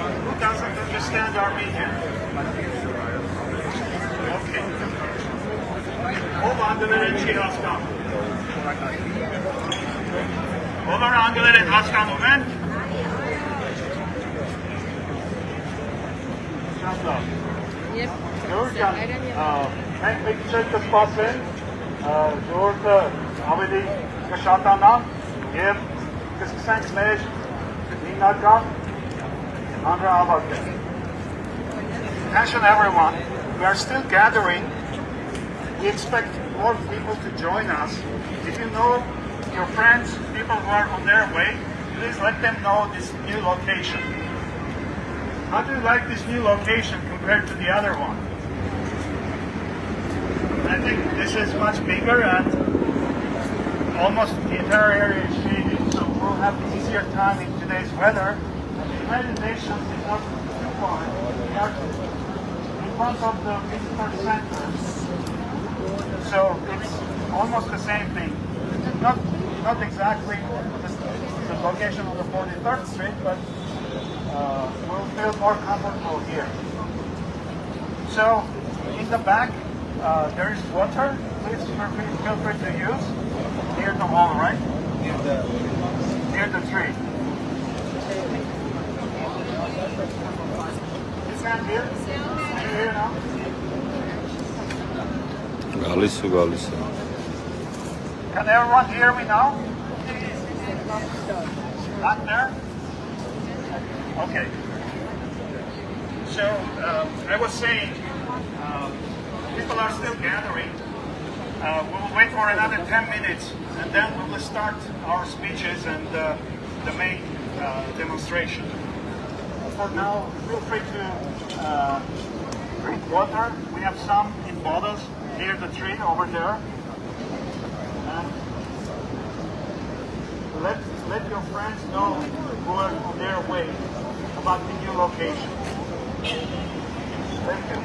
Who doesn't understand Armenian? Okay. Ով անգլերեն չի հասկանում։ Ովեր անգլերեն հասկանում են։ Շատ լավ։ Գորգան, մենք մեկ կսպասենք, ժողովուրդը ավելի կշատանա եւ կսկսենք մեր հիմնական հանրահավաքը։ Attention everyone, we are still gathering. We expect more people to join us. If you know your friends, people who are on their way, please let them know this new location. How do you like this new location compared to the other one? I think this is much bigger and almost the entire area is shaded, so we'll have an easier time in today's weather. And the United Nations is not too far. We are in front of the visitor center. So it's almost the same thing. Not exactly the location on the 43rd Street, but we'll feel more comfortable here. So in the back, there is water. Please feel free to use. Near the wall, right? Near the tree. You can hear? Can you hear now? Can everyone hear me now? Not there? Okay. So I was saying, people are still gathering. We'll wait for another 10 minutes and then we will start our speeches and the main demonstration. For now, feel free to drink water. We have some in bottles near the tree over there. And let your friends know who are on their way about the new location. Thank you.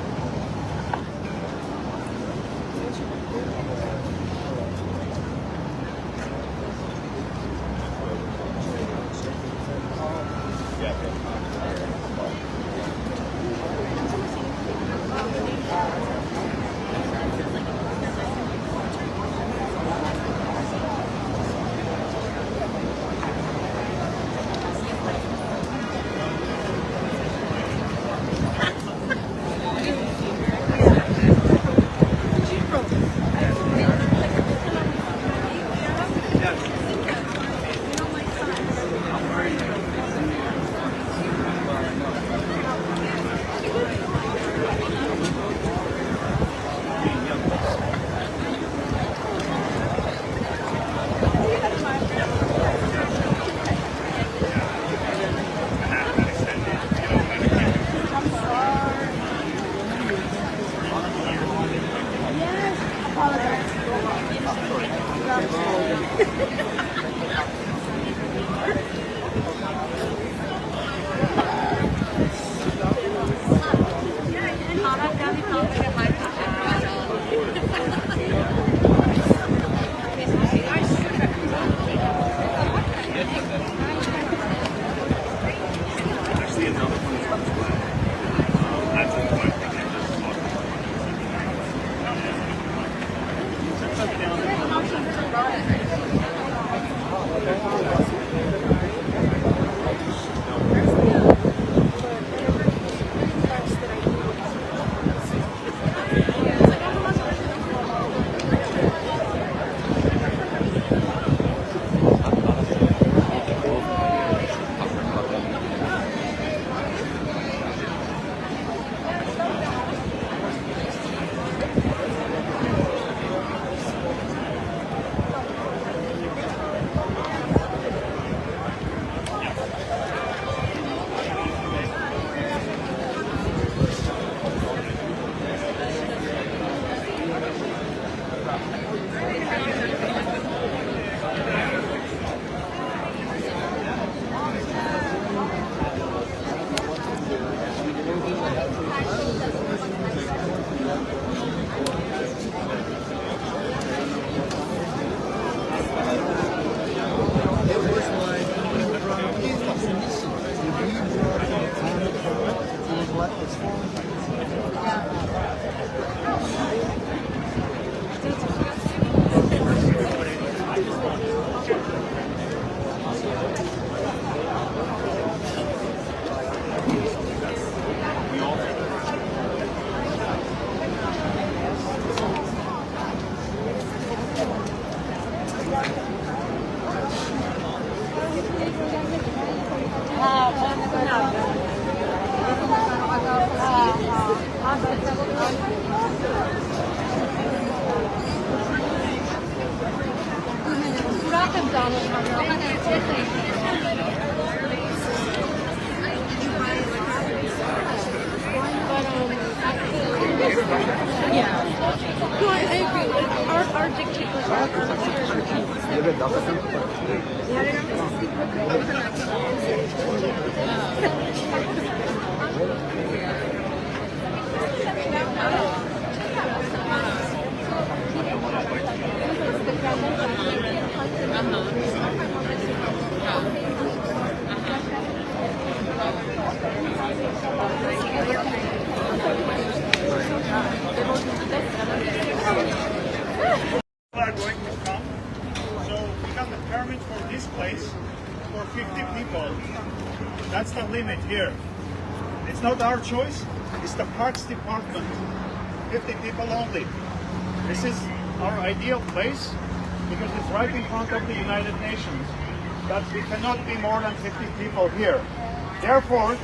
Are going to come. So we got the permit for this place for 50 people. That's the limit here. It's not our choice, it's the Parks Department. 50 people only. This is our ideal place because it's right in front of the United Nations. But we cannot be more than 50 people here. Therefore,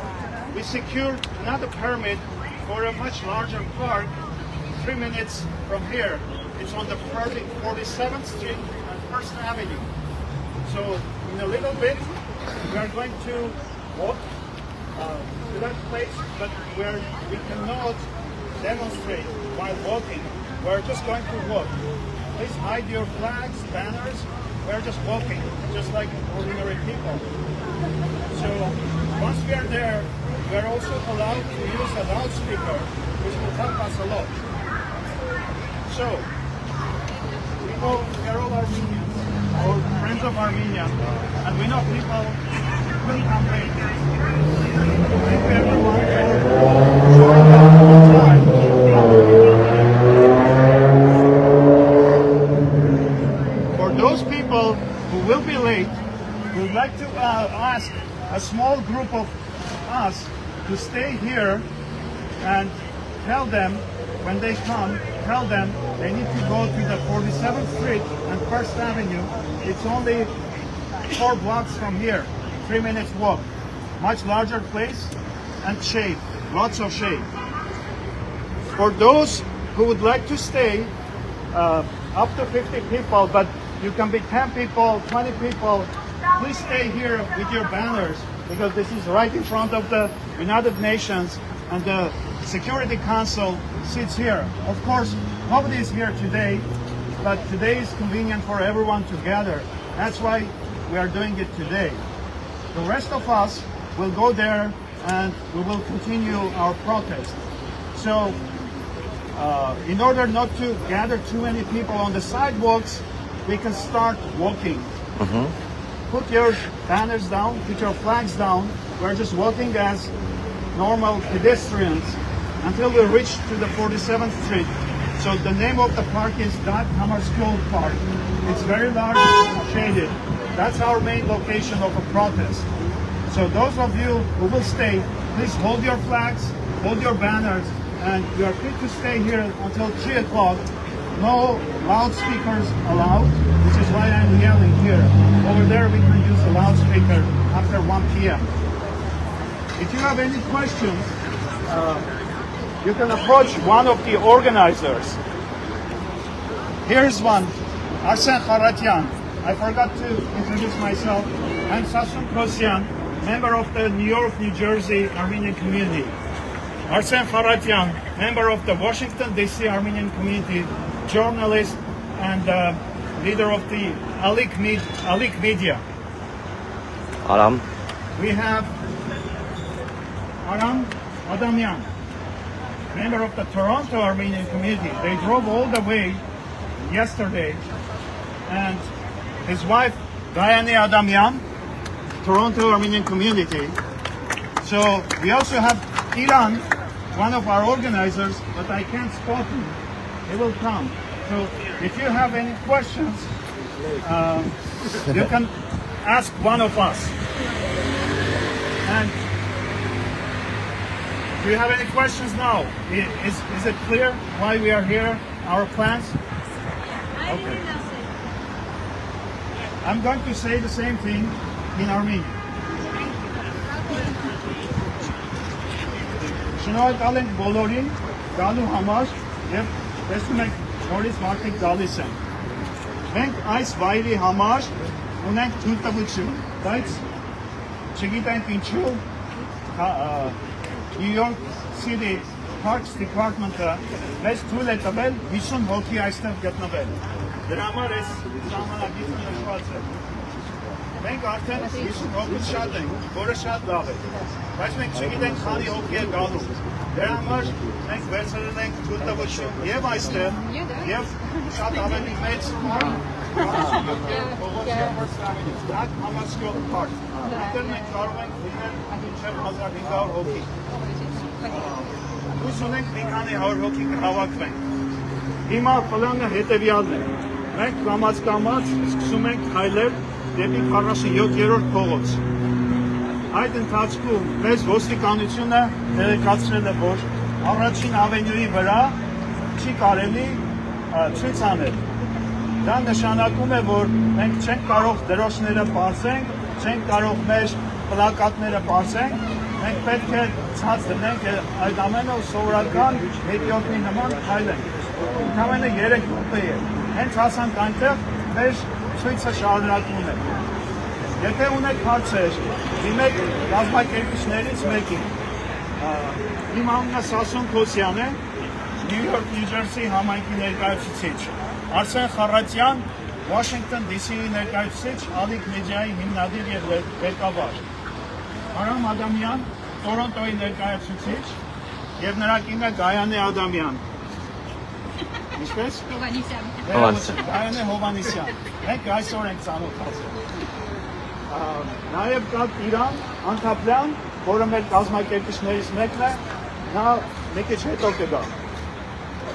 we secured another permit for a much larger park 3 minutes from here. It's on the 47th Street and 1st Avenue. So in a little bit, we are going to walk to that place, but we cannot demonstrate while walking. We're just going to walk. Please hide your flags, banners. We're just walking, just like ordinary people. So once we are there, we're also allowed to use a loudspeaker, which will help us a lot. So, we know we are all Armenians, or friends of Armenia, and we know people will campaign. Thank you everyone for showing up on time. For those people who will be late, we would like to ask a small group of us to stay here and tell them when they come, tell them they need to go to the 47th Street and 1st Avenue. It's only 4 blocks from here, 3 minutes walk. Much larger place and shade, lots of shade. For those who would like to stay, up to 50 people, but you can be 10 people, 20 people, please stay here with your banners because this is right in front of the United Nations and the Security Council sits here. Of course, nobody is here today, but today is convenient for everyone to gather. That's why we are doing it today. The rest of us will go there and we will continue our protest. So, in order not to gather too many people on the sidewalks, we can start walking. Put your banners down, put your flags down. We're just walking as normal pedestrians until we reach to the 47th Street. So the name of the park is Dot Hammer School Park. It's very large, shaded. That's our main location of a protest. So those of you who will stay, please hold your flags, hold your banners, and you are free to stay here until 3 o'clock. No loudspeakers allowed, which is why I'm yelling here. Over there we can use a loudspeaker after 1 p.m. If you have any questions, you can approach one of the organizers. Here's one, Tер-Պետրոսյան. I forgot to introduce myself. I'm Ter-Պետրոսյան, member of the New York, New Jersey Armenian community. Tер-Պետրոսյան, member of the Washington, D.C. Armenian community, journalist and leader of the Alik Media. Aram. We have Aram Adamyan. member of the Toronto Armenian community. They drove all the way yesterday, and his wife, Diane Adamian, Toronto Armenian community. So we also have Iran, one of our organizers, but I can't spot him. He will come. So if you have any questions, you can ask one of us. And do you have any questions now? Is it clear why we are here, our plans? Okay. I'm going to say the same thing in Armenian. Շնորհակալ ենք բոլորին գալու համար եւ տեսնում եք նորից մարդիկ գալիս են։ Մենք այս վայրի համար ունենք թույլտվություն, բայց չգիտենք ինչու New York City Parks Department-ը մեզ թույլ է տվել 50 հոգի այստեղ գտնվել։ Դրա համար այս ժամանակից նշված է։ Մենք արդեն 50 հոգուց շատ ենք, որը շատ լավ է, բայց մենք չգիտենք քանի հոգի է գալու։ Դրա համար մենք վերցրել ենք թույլտվություն եւ այստեղ, եւ շատ ավելի մեծ համասկոտ park։ Այդտեղ մենք կարող ենք լինել մինչեւ 1500 հոգի։ Հույս ունենք մի քանի 100 հոգի կհավաքվենք։ Հիմա պլանը հետեւյալն է։ Մենք կամաց սկսում ենք քայլել դեպի 47-րդ փողոց։ Այդ ընթացքում մեզ ոստիկանությունը տեղեկացրել է, որ առաջին ավենյուի վրա չի կարելի ցույց անել։ Դա նշանակում է, որ մենք չենք կարող դրոշները պարզենք, չենք կարող մեր պլակատները պարզենք, մենք պետք է ցած դնենք այդ ամենը սովորական հետիոտնի նման քայլենք։ Ընդամենը 3 րոպե է։ Հենց հասանք այնտեղ, մեր ցույցը շարունակվում է։ Եթե ունեք հարցեր, դիմեք կազմակերպիչներից մեկին։ Իմ անունը Սասուն Քոսյան է, Նյու Յորք, Նյու Ջերսի համայնքի ներկայացուցիչ, Արսեն Խառատյան, Վաշինգտոն DC-ի ներկայացուցիչ, Ալիք մեդիայի հիմնադիր եւ ղեկավար, Արամ Ադամյան, Տորոնտոյի ներկայացուցիչ եւ նրա կինը Գայանե Ադամյան։ Ինչպես? Հովանեսյան։ Գայանե Հովանեսյան։ Մենք այսօր ենք ծանոթացել։ Նաև կա Իրան Անթապլյան, որը մեր կազմակերպիչներից մեկն է, նա մի քիչ հետո կգա։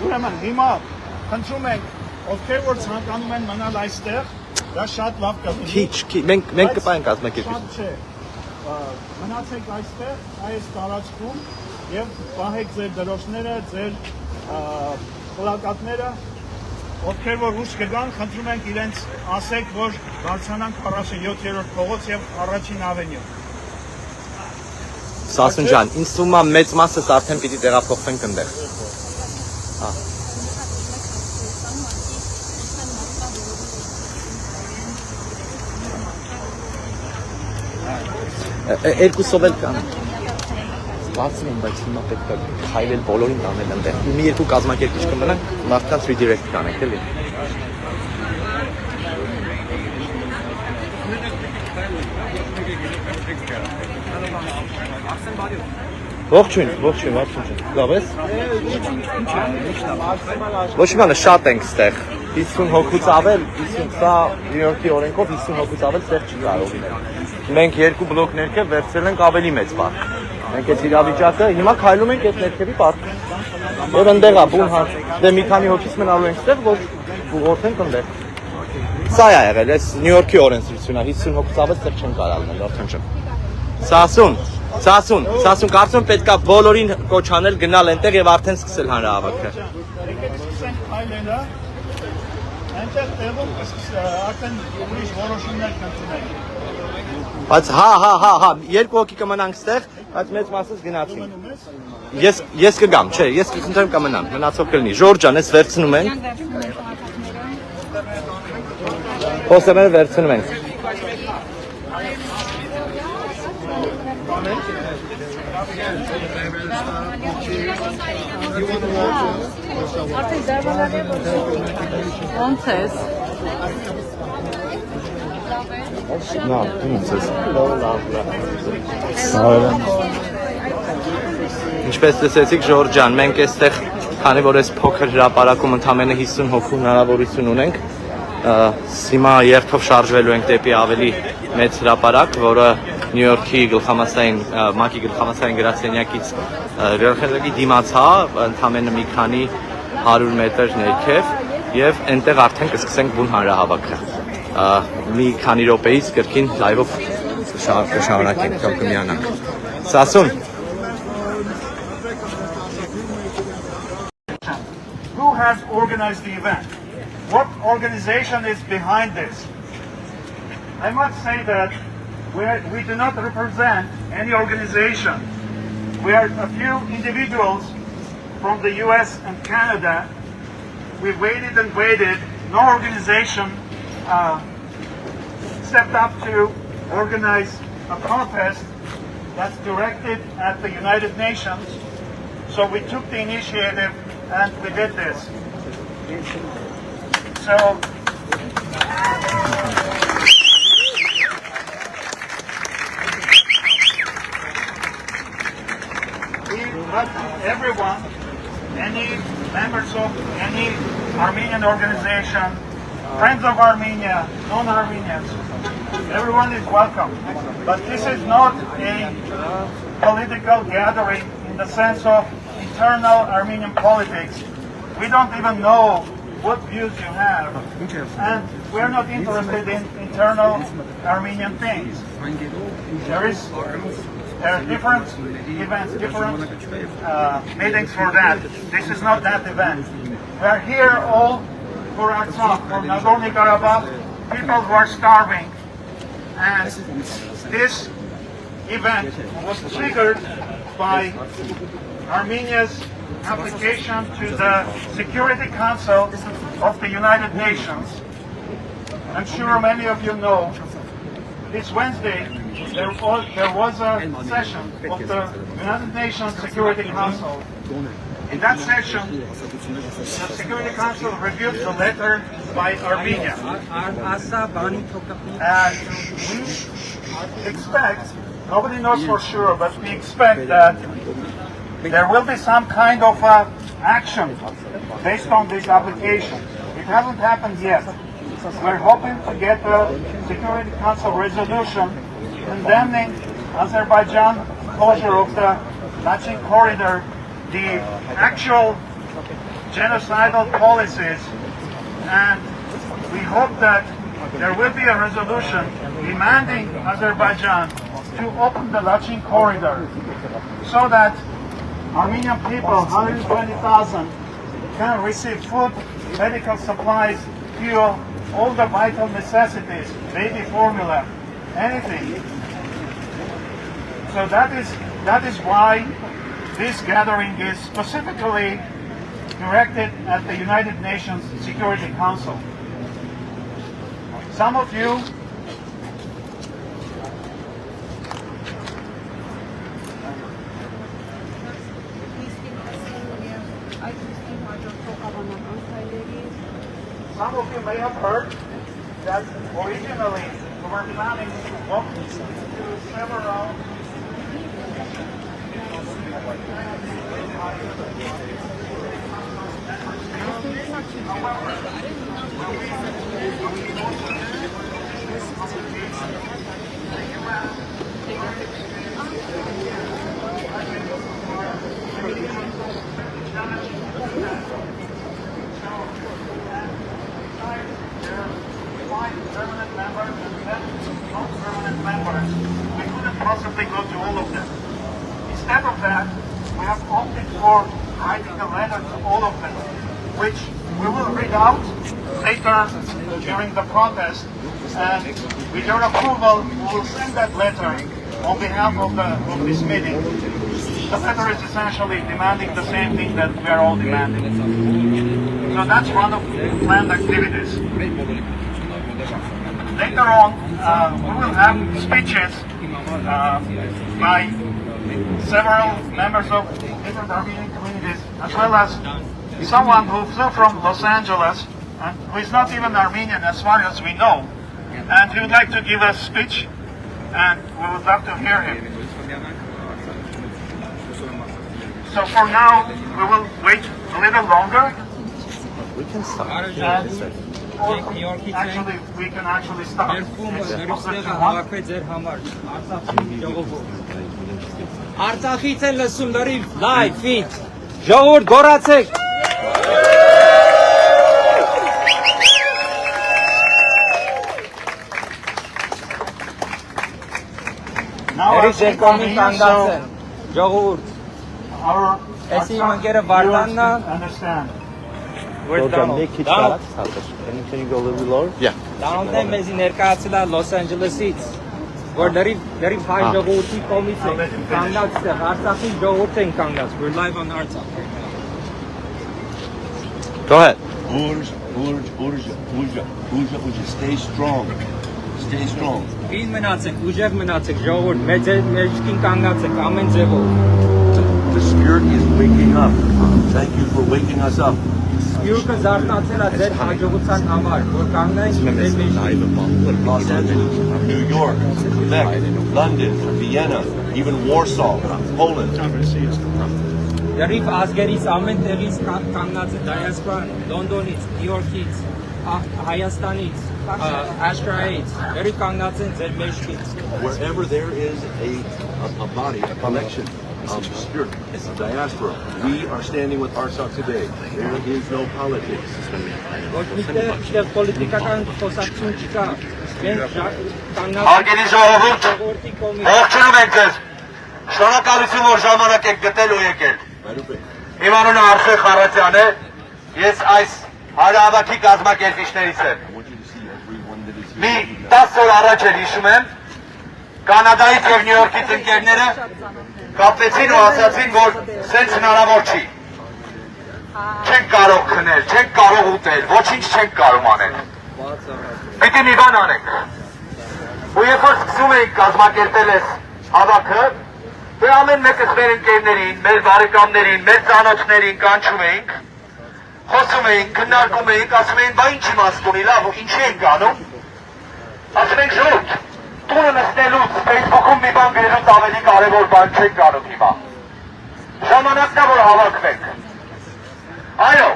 Ուրեմն հիմա խնդրում ենք, ովքեր որ ցանկանում են մնալ այստեղ, դա շատ լավ կլինի։ Քիչ, մենք կպայենք կազմակերպիչ։ Մնացեք այստեղ, այս տարածքում եւ պահեք ձեր դրոշները, ձեր պլակատները, ովքեր որ ուշ կգան, խնդրում ենք իրենց ասեք, որ բարձրանանք 47-րդ փողոց եւ առաջին ավենյու։ Սասուն ջան, ինձ թվում է մեծ մասս արդեն պիտի տեղափոխվենք այնտեղ։ Երկուսով էլ կան։ Բացում եմ, բայց հիմա պետք է քայլել բոլորին տանել այնտեղ։ Մի երկու կազմակերպիչ կմնանք, մարդկանց redirect կանենք, էլի։ Ողջույն, լավ ես։ Ոչ մի բան, շատ ենք ստեղ։ 50 հոգուց ավել, 50 սա Նյու Յորքի օրենքով 50 հոգուց ավել ստեղ չի կարող լինել։ Մենք երկու բլոկ ներքև վերցրել ենք ավելի մեծ պարկ։ Մենք այս իրավիճակը հիմա քայլում ենք այդ ներքևի պարկը։ Եվ այնտեղ է բուն հա, դե մի քանի հոգից մնալու ենք ստեղ, որ ուղղորդենք այնտեղ։ Սա է եղել, այս Նյու Յորքի օրենսդրությունն է, 50 հոգուց ավել ստեղ չեն կարող լինել, արդեն չեմ։ Սասուն, կարծում պետք է բոլորին կոչ անել գնալ այնտեղ եւ արդեն սկսել հանրահավաքը։ Եկեք սկսենք քայլելը։ Այնտեղ տեղում արդեն ուրիշ որոշումներ կընդունենք։ Բայց հա, երկու հոգի կմնանք ստեղ, բայց մեծ մասից գնացինք։ Ես կգամ, չէ, ես կընտրեմ կմնամ, մնացող կլինի։ Ժորժ ջան, ես վերցնում ենք։ Խոստումները վերցնում ենք։ Ոնց ես։ Լավ, ոնց ես։ Լավ։ Ինչպես տեսեցիք Ժորժ ջան, մենք այստեղ քանի որ այս փոքր հրապարակում ընդամենը 50 հոգու հնարավորություն ունենք, հիմա երթով շարժվելու ենք դեպի ավելի մեծ հրապարակ, որը Նյու Յորքի գլխամասային ՄԱԿ-ի գլխամասային գրասենյակից գլխարկի դիմաց է, ընդամենը մի քանի 100 մետր ներքև, եւ այնտեղ արդեն կսկսենք բուն հանրահավաքը։ Մի քանի րոպեից կրկին լայվով կշարունակենք, թող կմիանանք։ Սասուն Who has organized the event? What organization is behind this? I must say that we do not represent any organization. We are a few individuals from the US and Canada. We waited and waited. No organization stepped up to organize a protest that's directed at the United Nations. So we took the initiative and we did this. So we let everyone, any members of any Armenian organization, friends of Armenia, non-Armenians, everyone is welcome. But this is not a political gathering in the sense of internal Armenian politics. We don't even know what views you have, and we're not interested in internal Armenian things. There are different events, different meetings for that. This is not that event. We are here all for Aqsa, for Nagorno-Karabakh, people who are starving, and this event was triggered by Armenia's application to the Security Council of the United Nations. I'm sure many of you know, this Wednesday there was a session of the United Nations Security Council. In that session, the Security Council reviewed the letter by Armenia. And we expect, nobody knows for sure, but we expect that there will be some kind of action based on this application. It hasn't happened yet. We're hoping to get a Security Council resolution condemning Azerbaijan closure of the Lachin corridor, the actual genocidal policies, and we hope that there will be a resolution demanding Azerbaijan to open the Lachin corridor so that Armenian people, 120,000, can receive food, medical supplies, fuel, all the vital necessities, baby formula, anything. So that is why this gathering is specifically directed at the United Nations Security Council. Some of you may have heard that originally we were planning to walk to several permanent members and 10 non-permanent members. We couldn't possibly go to all of them. Instead of that, we have opted for writing a letter to all of them, which we will read out later during the protest, and with your approval, we will send that letter on behalf of this meeting. The letter is essentially demanding the same thing that we are all demanding. So that's one of the planned activities. Later on, we will have speeches by several members of different Armenian communities, as well as someone who flew from Los Angeles and who is not even Armenian as far as we know. And he would like to give a speech, and we would love to hear him. So for now, we will wait a little longer. We can start. Actually, we can actually start. Artsakից են լսում լրիվ լայվ, ֆիտ, ժողովուրդ գոռացեք։ Երիք ձեր կողմին կանգնած են, ժողովուրդ։ Էսի իմ ընկերը Վարդանն է։ Can you go a little lower? Yeah. Դանոթն է մեզի ներկայացել է Լոս Անջելեսից, որ լրիվ հայ ժողովրդի կողմից են կանգնած ստեղ, Արցախի ժողովուրդ են կանգնած, we're live on Artsakh. Go ahead. Urge, stay strong. Stay strong. Ինչ մնացեք, ուժեղ մնացեք, ժողովուրդ, մեջքին կանգնած եք, ամեն ձևով։ The Spirit is waking up. Thank you for waking us up. Սպիրուկը զարթացել է ձեր հաջողության համար, որ կանգնենք ձեր մեջքին։ Los Angeles, New York, Quebec, London, Vienna, even Warsaw, Poland. Լրիվ ազգերից ամեն տեղից կանգնած է դիասպորան, Լոնդոնից, Նյու Յորքից, Հայաստանից, Ashgrayից, լրիվ կանգնած են ձեր մեջքին։ Wherever there is a body, a collection of spirit, a diaspora, we are standing with Artsakh today. There is no politics. Ոչ միտեղ պոլիտիկական խոսակցություն չկա։ Մենք կանգնած Հարգելի ժողովուրդ, ժողովրդի կողմից։ ողջունում ենք ձեզ։ Շնորհակալություն, որ ժամանակ եք գտել ու եկել։ Իմ անունը Արսեն Խառատյան է, ես այս հարավակի կազմակերպիչներից եմ։ Մի 10 օր առաջ էլ հիշում եմ, Կանադայից եւ Նյու Յորքից ընկերները կապվեցին ու ասացին, որ սենց հնարավոր չի։ Չենք կարող քնել, չենք կարող ուտել, ոչինչ չենք կարող անել։ Պիտի մի բան անենք։ Ու երբ որ սկսում էինք կազմակերպել այս հավաքը, դե ամեն մեկս մեր ընկերներին, մեր բարեկամներին, մեր ծանոթներին կանչում էինք, խոսում էինք, քննարկում էինք, ասում էինք, բա ինչ իմաստ ունի, լավ, ու ինչի ենք անում։ Ասում ենք ժողովուրդ, տունը նստելուց, Facebook-ում մի բան գրելուց ավելի կարևոր բան չենք անում հիմա։ Ժամանակն է, որ հավաքվենք։ Այո,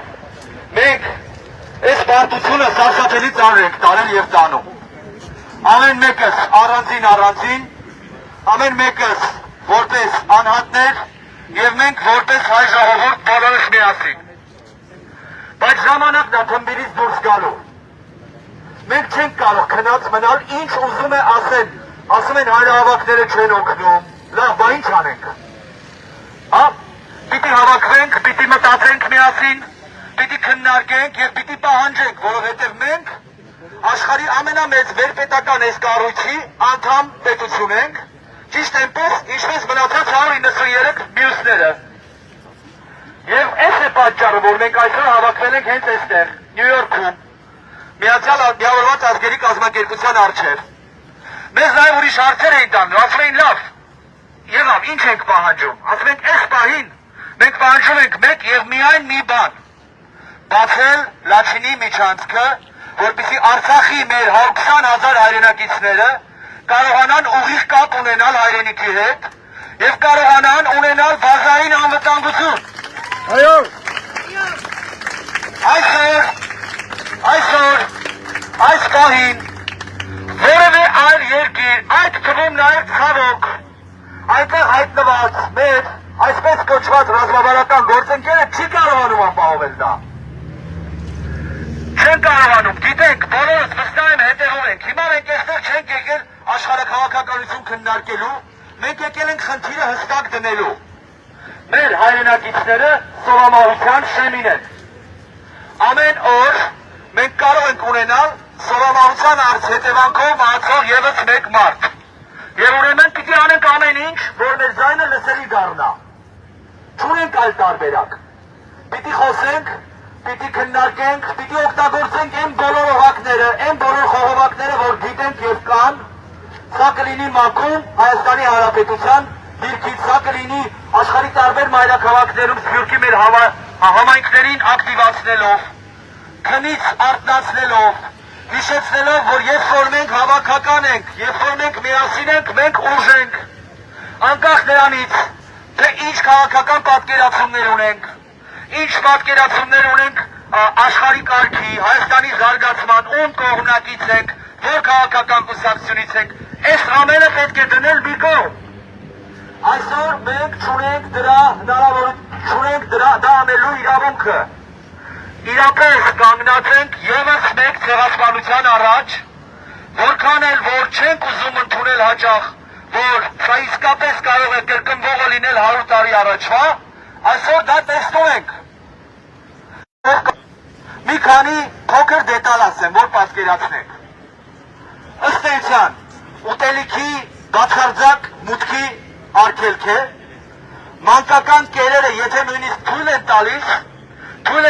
մենք այս բարդությունը սարսափելի ծանր ենք տարել եւ տանում։ Ամեն մեկս առանձին, ամեն մեկս որպես անհատներ եւ մենք որպես հայ ժողովուրդ բոլորս միասին։ Բայց ժամանակն է թմբիրից դուրս գալու։ Մենք չենք կարող քնած մնալ, ինչ ուզում է ասեն, ասում են հայրահավաքները չեն օգնում, լավ, բա ինչ անենք։ Պիտի հավաքվենք, պիտի մտածենք միասին, պիտի քննարկենք եւ պիտի պահանջենք, որովհետեւ մենք աշխարհի ամենամեծ վերպետական այս կառույցի անդամ պետություն ենք, ճիշտ այնպես, ինչպես մնացած 193 մյուսները։ Եվ այս է պատճառը, որ մենք այսօր հավաքվել ենք հենց այստեղ, Նյու Յորքում, Միավորված ազգերի կազմակերպության առջև։ Մեզ նաև ուրիշ հարցեր էին տանում, ասում էին լավ, եղավ, ինչ ենք պահանջում, ասում ենք այս պահին մենք պահանջում ենք մեկ եւ միայն մի բան, բացել Լաչինի միջանցքը, որպեսզի Արցախի մեր 120,000 հայրենակիցները կարողանան ուղիղ կապ ունենալ հայրենիքի հետ եւ կարողանան ունենալ բազային անվտանգություն։ Այո։ Այսօր այս պահին որևէ այլ երկիր, այդ թվում նաև ցավոք, այնտեղ հայտնված մեր այսպես կոչված ռազմավարական գործընկերը չի կարողանում ապահովել դա։ Չեն կարողանում, գիտենք, բոլորս վստահ եմ հետևում ենք։ Հիմա մենք այստեղ չենք եկել աշխարհաքաղաքականություն քննարկելու, մենք եկել ենք խնդիրը հստակ դնելու։ Մեր հայրենակիցները սովամահության շեմին են։ Ամեն օր մենք կարող ենք ունենալ սովամահության հետևանքով մահացող ևս մեկ մարդ։ Եվ ուրեմն պիտի անենք ամեն ինչ, որ մեր ձայնը լսելի դառնա։ Չունենք այլ տարբերակ։ Պիտի խոսենք, պիտի քննարկենք, պիտի օգտագործենք այն բոլոր օղակները, այն բոլոր խողովակները, որ գիտենք եւ կան։ Սա կլինի Մաքում, Հայաստանի Հանրապետության դիրքից, սա կլինի աշխարհի տարբեր մայրաքաղաքներում սփյուռքի մեր համայնքներին ակտիվացնելով, քնից արթնացնելով, հիշեցնելով, որ երբ որ մենք հավաքական ենք, երբ որ մենք միասին ենք, մենք ուժ ենք, անկախ նրանից, թե ինչ քաղաքական պատկերացումներ ունենք, ինչ պատկերացումներ ունենք աշխարհի կարգի, Հայաստանի զարգացման, ում կողմնակից ենք, որ քաղաքական կուսակցությունից ենք, այս ամենը պետք է դնել մի կողմ։ Այսօր մենք չունենք դրա հնարավորություն, դա անելու իրավունքը։ Իրապես կանգնած ենք ևս մեկ ցեղասպանության առաջ, որքան էլ որ չենք ուզում ընդունել հաճախ, որ սա իսկապես կարող է կրկնվողը լինել 100 տարի առաջվա, այսօր դա տեսնում ենք։ Մի քանի փոքր դետալ ասեմ, որ պատկերացնենք։ Ըստ էության, ուտելիքի բացարձակ մուտքի արգելք է, մանկական կերերը, եթե նույնիսկ թույլ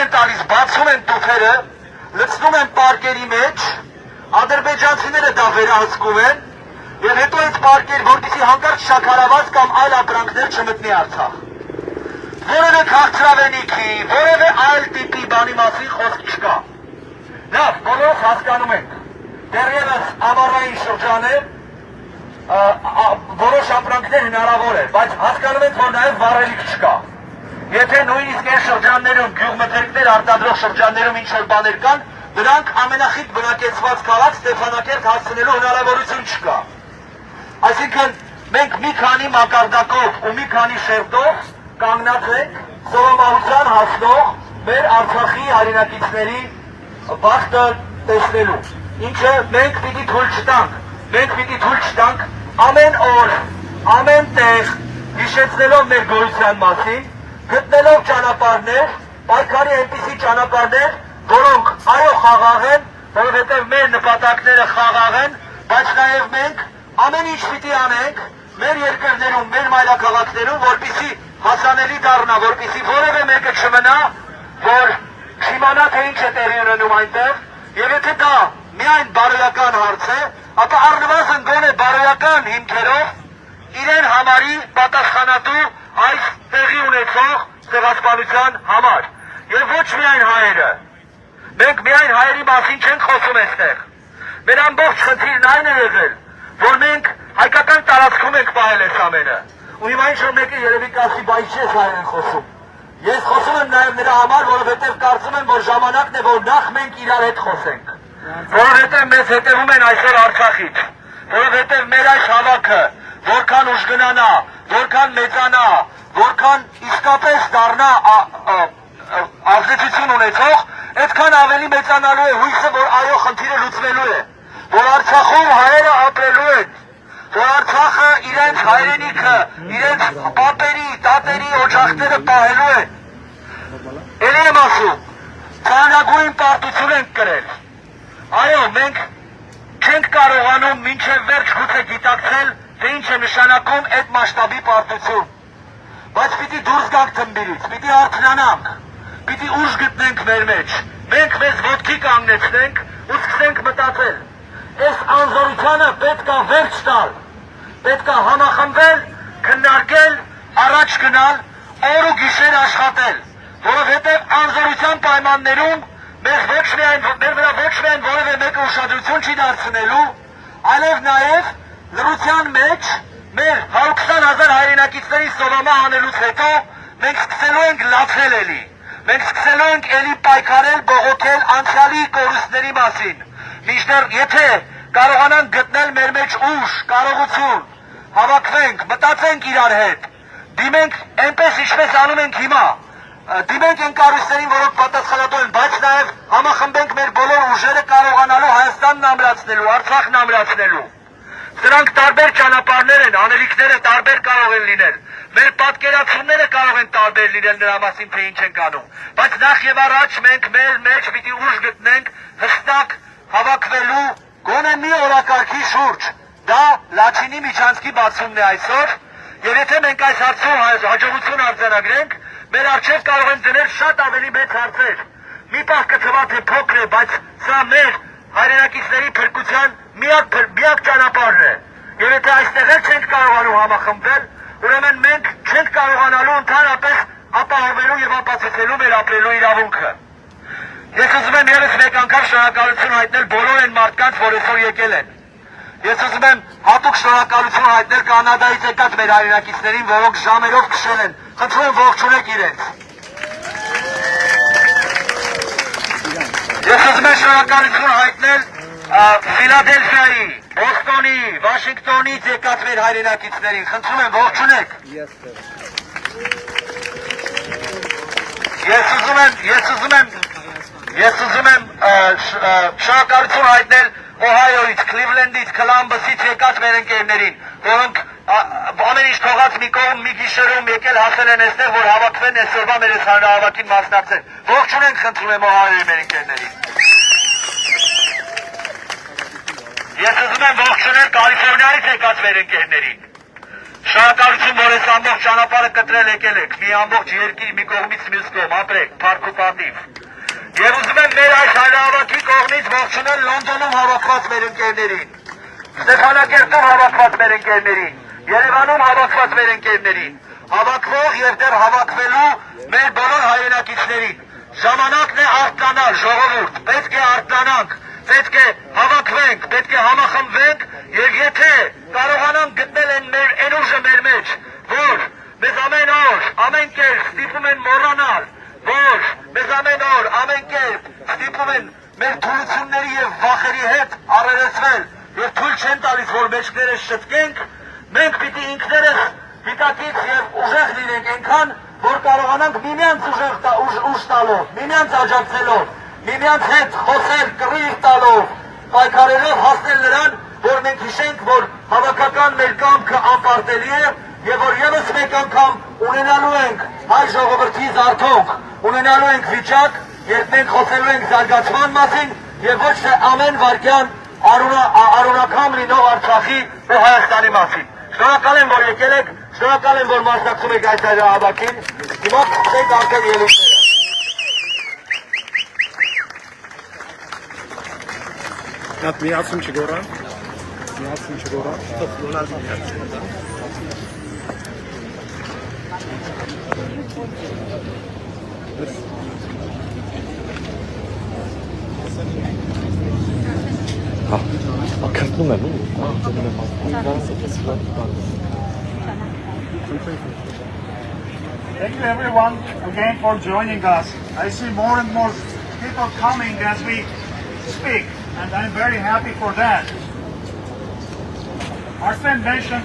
են տալիս, բացում են տուփերը, լցնում են պարկերի մեջ, ադրբեջանցիները դա վերահսկում են, եւ հետո այդ պարկեր, որպեսզի հանկարծ շաքարավազ կամ այլ ապրանքներ չմտնի Արցախ։ Որևէ քաղցրավենիքի, որևէ այլ տիպի բանի մասին խոսք չկա։ Լավ, բոլորս հասկանում ենք, դեռևս ամառային շրջան է, որոշ ապրանքներ հնարավոր է, բայց հասկանում ենք, որ նաև վառելիք չկա։ Եթե նույնիսկ այն շրջաններում, գյուղմթերքներ արտադրող շրջաններում ինչ-որ բաներ կան, դրանք ամենախիտ բնակեցված քաղաք Ստեփանակերտ հասցնելու հնարավորություն չկա։ Այսինքն մենք մի քանի մակարդակով ու մի քանի շերտով կանգնած ենք սովամահության հասնող մեր Արցախի հայրենակիցների բախտը տեսնելու, ինչը մենք պիտի թույլ չտանք ամեն օր, ամեն տեղ հիշեցնելով մեր գոյության մասին, գտնելով ճանապարհներ, պայքարի այնպիսի ճանապարհներ, որոնք այո խաղաղ են, որովհետև մեր նպատակները խաղաղ են, բայց նաև մենք ամեն ինչ պիտի անենք մեր երկրներում, մեր մայրաքաղաքներում, որպեսզի հասանելի դառնա, որպեսզի որևէ մեկը չմնա, որ չիմանա, թե ինչ է տեղի ունենում այնտեղ, եւ եթե դա միայն բարոյական հարց է, ապա առնվազն գոնե բարոյական հիմքերով իրեն համարի պատասխանատու այս տեղի ունեցող ցեղասպանության համար։ Եվ ոչ միայն հայերը։ Մենք միայն հայերի մասին չենք խոսում այստեղ։ Մեր ամբողջ խնդիրն այն է եղել, որ մենք հայկական տարածքում ենք պահել այս ամենը։ Ու հիմա ինչ-որ մեկը երևի կասի, բայ չես հայերեն խոսում։ Ես խոսում եմ նաև նրա համար, որովհետև կարծում եմ, որ ժամանակն է, որ նախ մենք իրար հետ խոսենք։ Որովհետև մեզ հետևում են այսօր Արցախից, որովհետև մեր այս հավաքը, որքան ուժգնանա, որքան մեծանա, որքան իսկապես դառնա ազդեցություն ունեցող, այդքան ավելի մեծանալու է հույսը, որ այո խնդիրը լուծվելու է, որ Արցախում հայերը ապրելու են, որ Արցախը իրենց հայրենիքը, իրենց պապերի, տատերի օջախները պահելու են։ Էլի եմ ասում, ծանրագույն պարտություն ենք կրել։ Այո, մենք չենք կարողանում մինչև վերջ գուցե գիտակցել, թե ինչ է նշանակում այդ մասշտաբի պարտություն։ Բայց պիտի դուրս գանք թմբիրից, պիտի արթնանանք, պիտի ուժ գտնենք մեր մեջ, մենք մեզ ոտքի կանգնեցնենք ու սկսենք մտածել։ Այս անզորությանը պետք է վերջ տալ, պետք է համախմբվել, քննարկել, առաջ գնալ, օր ու գիշեր աշխատել, որովհետև անզորության պայմաններում մեր վրա ոչ միայն որևէ մեկը ուշադրություն չի դարձնելու, այլև նաև լռության մեջ մեր 120,000 հայրենակիցների սովամահ անելուց հետո մենք սկսելու ենք լացել էլի, մենք սկսելու ենք էլի պայքարել, բողոքել անցյալի կորուստների մասին, մինչդեռ եթե կարողանանք գտնել մեր մեջ ուժ, կարողություն, հավաքվենք, մտածենք իրար հետ, դիմենք այնպես ինչպես անում ենք հիմա, դիմենք այն կառույցներին, որոնք պատասխանատու են, բայց նաև համախմբենք մեր բոլոր ուժերը կարողանալու Հայաստանն ամրացնելու, Արցախն ամրացնելու։ Սրանք տարբեր ճանապարհներ են, անելիքները տարբեր կարող են լինել, մեր պատկերացումները կարող են տարբեր լինել նրա մասին, թե ինչ ենք անում, բայց նախ եւ առաջ մենք մեր մեջ պիտի ուժ գտնենք հստակ հավաքվելու գոնե մի օրակարգի շուրջ։ Դա Լաչինի միջանցքի բացումն է այսօր, եւ եթե մենք այս հարցում հաջողություն արձանագրենք, մեր առջև կարող են դնել շատ ավելի մեծ հարցեր։ Մի պահ կթվա թե փոքր է, բայց սա մեր հայրենակիցների փրկության միակ ճանապարհն է։ Եվ եթե այստեղ էլ չենք կարողանում համախմբվել, ուրեմն մենք չենք կարողանալու ընդհանրապես ապահովելու եւ ապացուցելու մեր ապրելու իրավունքը։ Ես ուզում եմ ևս մեկ անգամ շնորհակալություն հայտնել բոլոր այն մարդկանց, որ այսօր եկել են։ Ես ուզում եմ հատուկ շնորհակալություն հայտնել Կանադայից եկած մեր հայրենակիցներին, որոնք ժամերով քշել են։ Խնդրում եմ ողջունեք իրենց։ Ես ուզում եմ շնորհակալություն հայտնել Ֆիլադելֆիայի, Բոստոնի, Վաշինգտոնից եկած մեր հայրենակիցներին։ Խնդրում եմ ողջունեք։ Ես ուզում եմ շնորհակալություն հայտնել Օհայոից, Քլիվլենդից, Քլամբսից եկած մեր ընկերներին, որոնք ամեն ինչ թողած մի կողմ, մի գիշերում եկել հասել են այստեղ, որ հավաքվեն այսօրվա մեր հանրահավաքին մասնակցեն։ Ողջունենք, խնդրում եմ Օհայոյի մեր ընկերներին։ Ես ուզում եմ ողջունել Կալիֆոռնիայից եկած մեր ընկերներին։ Շնորհակալություն, որ այս ամբողջ ճանապարհը կտրել եկել եք, մի ամբողջ երկիր մի կողմից մյուս կողմ, ապրեք, փառք ու պատիվ։ Եվ ուզում եմ մեր այս հանրահավաքի կողմից ողջունել Լոնդոնում հավաքված մեր ընկերներին, Ստեփանակերտում հավաքված մեր ընկերներին, Երևանում հավաքված մեր ընկերներին, հավաքվող եւ դեռ հավաքվելու մեր բոլոր հայրենակիցներին։ Ժամանակն է արթնանալ, ժողովուրդ, պետք է արթնանանք, պետք է հավաքվենք, պետք է համախմբվենք եւ եթե կարողանանք գտնել այն ուժը մեր մեջ, որ մեզ ամեն օր, ամեն կերպ ստիպում են մոռանալ, որ մեզ ամեն օր, ամեն կերպ ստիպում են մեր թուլությունների եւ վախերի հետ առերեսվել եւ թույլ չեն տալիս, որ մեջքներս շտկենք, մենք պիտի ինքներս հիտակից եւ ուժեղ լինենք այնքան, որ կարողանանք միմյանց ուժ տալով, միմյանց աջակցելով, միմյանց հետ խոսել, կռիվ տալով, պայքարելով հասնել նրան, որ մենք հիշենք, որ հավաքական մեր կամքը անպարտելի է եւ որ եւս մեկ անգամ ունենալու ենք հայ ժողովրդի զարթոնք, ունենալու ենք վիճակ, երբ մենք խոսելու ենք զարգացման մասին եւ ոչ թե ամեն վարքյան արունակամ լինող Արցախի ու Հայաստանի մասին։ Շնորհակալ եմ, որ եկել եք, շնորհակալ եմ, որ մասնակցում եք այս հանրահավաքին։ Հիմա ցեք արկել ելույթները։ Նատ միացում չգորա։ Միացում չգորա։ Քրտնում եմ ու Thank you everyone again for joining us. I see more and more people coming as we speak, and I'm very happy for that. Our friend mentioned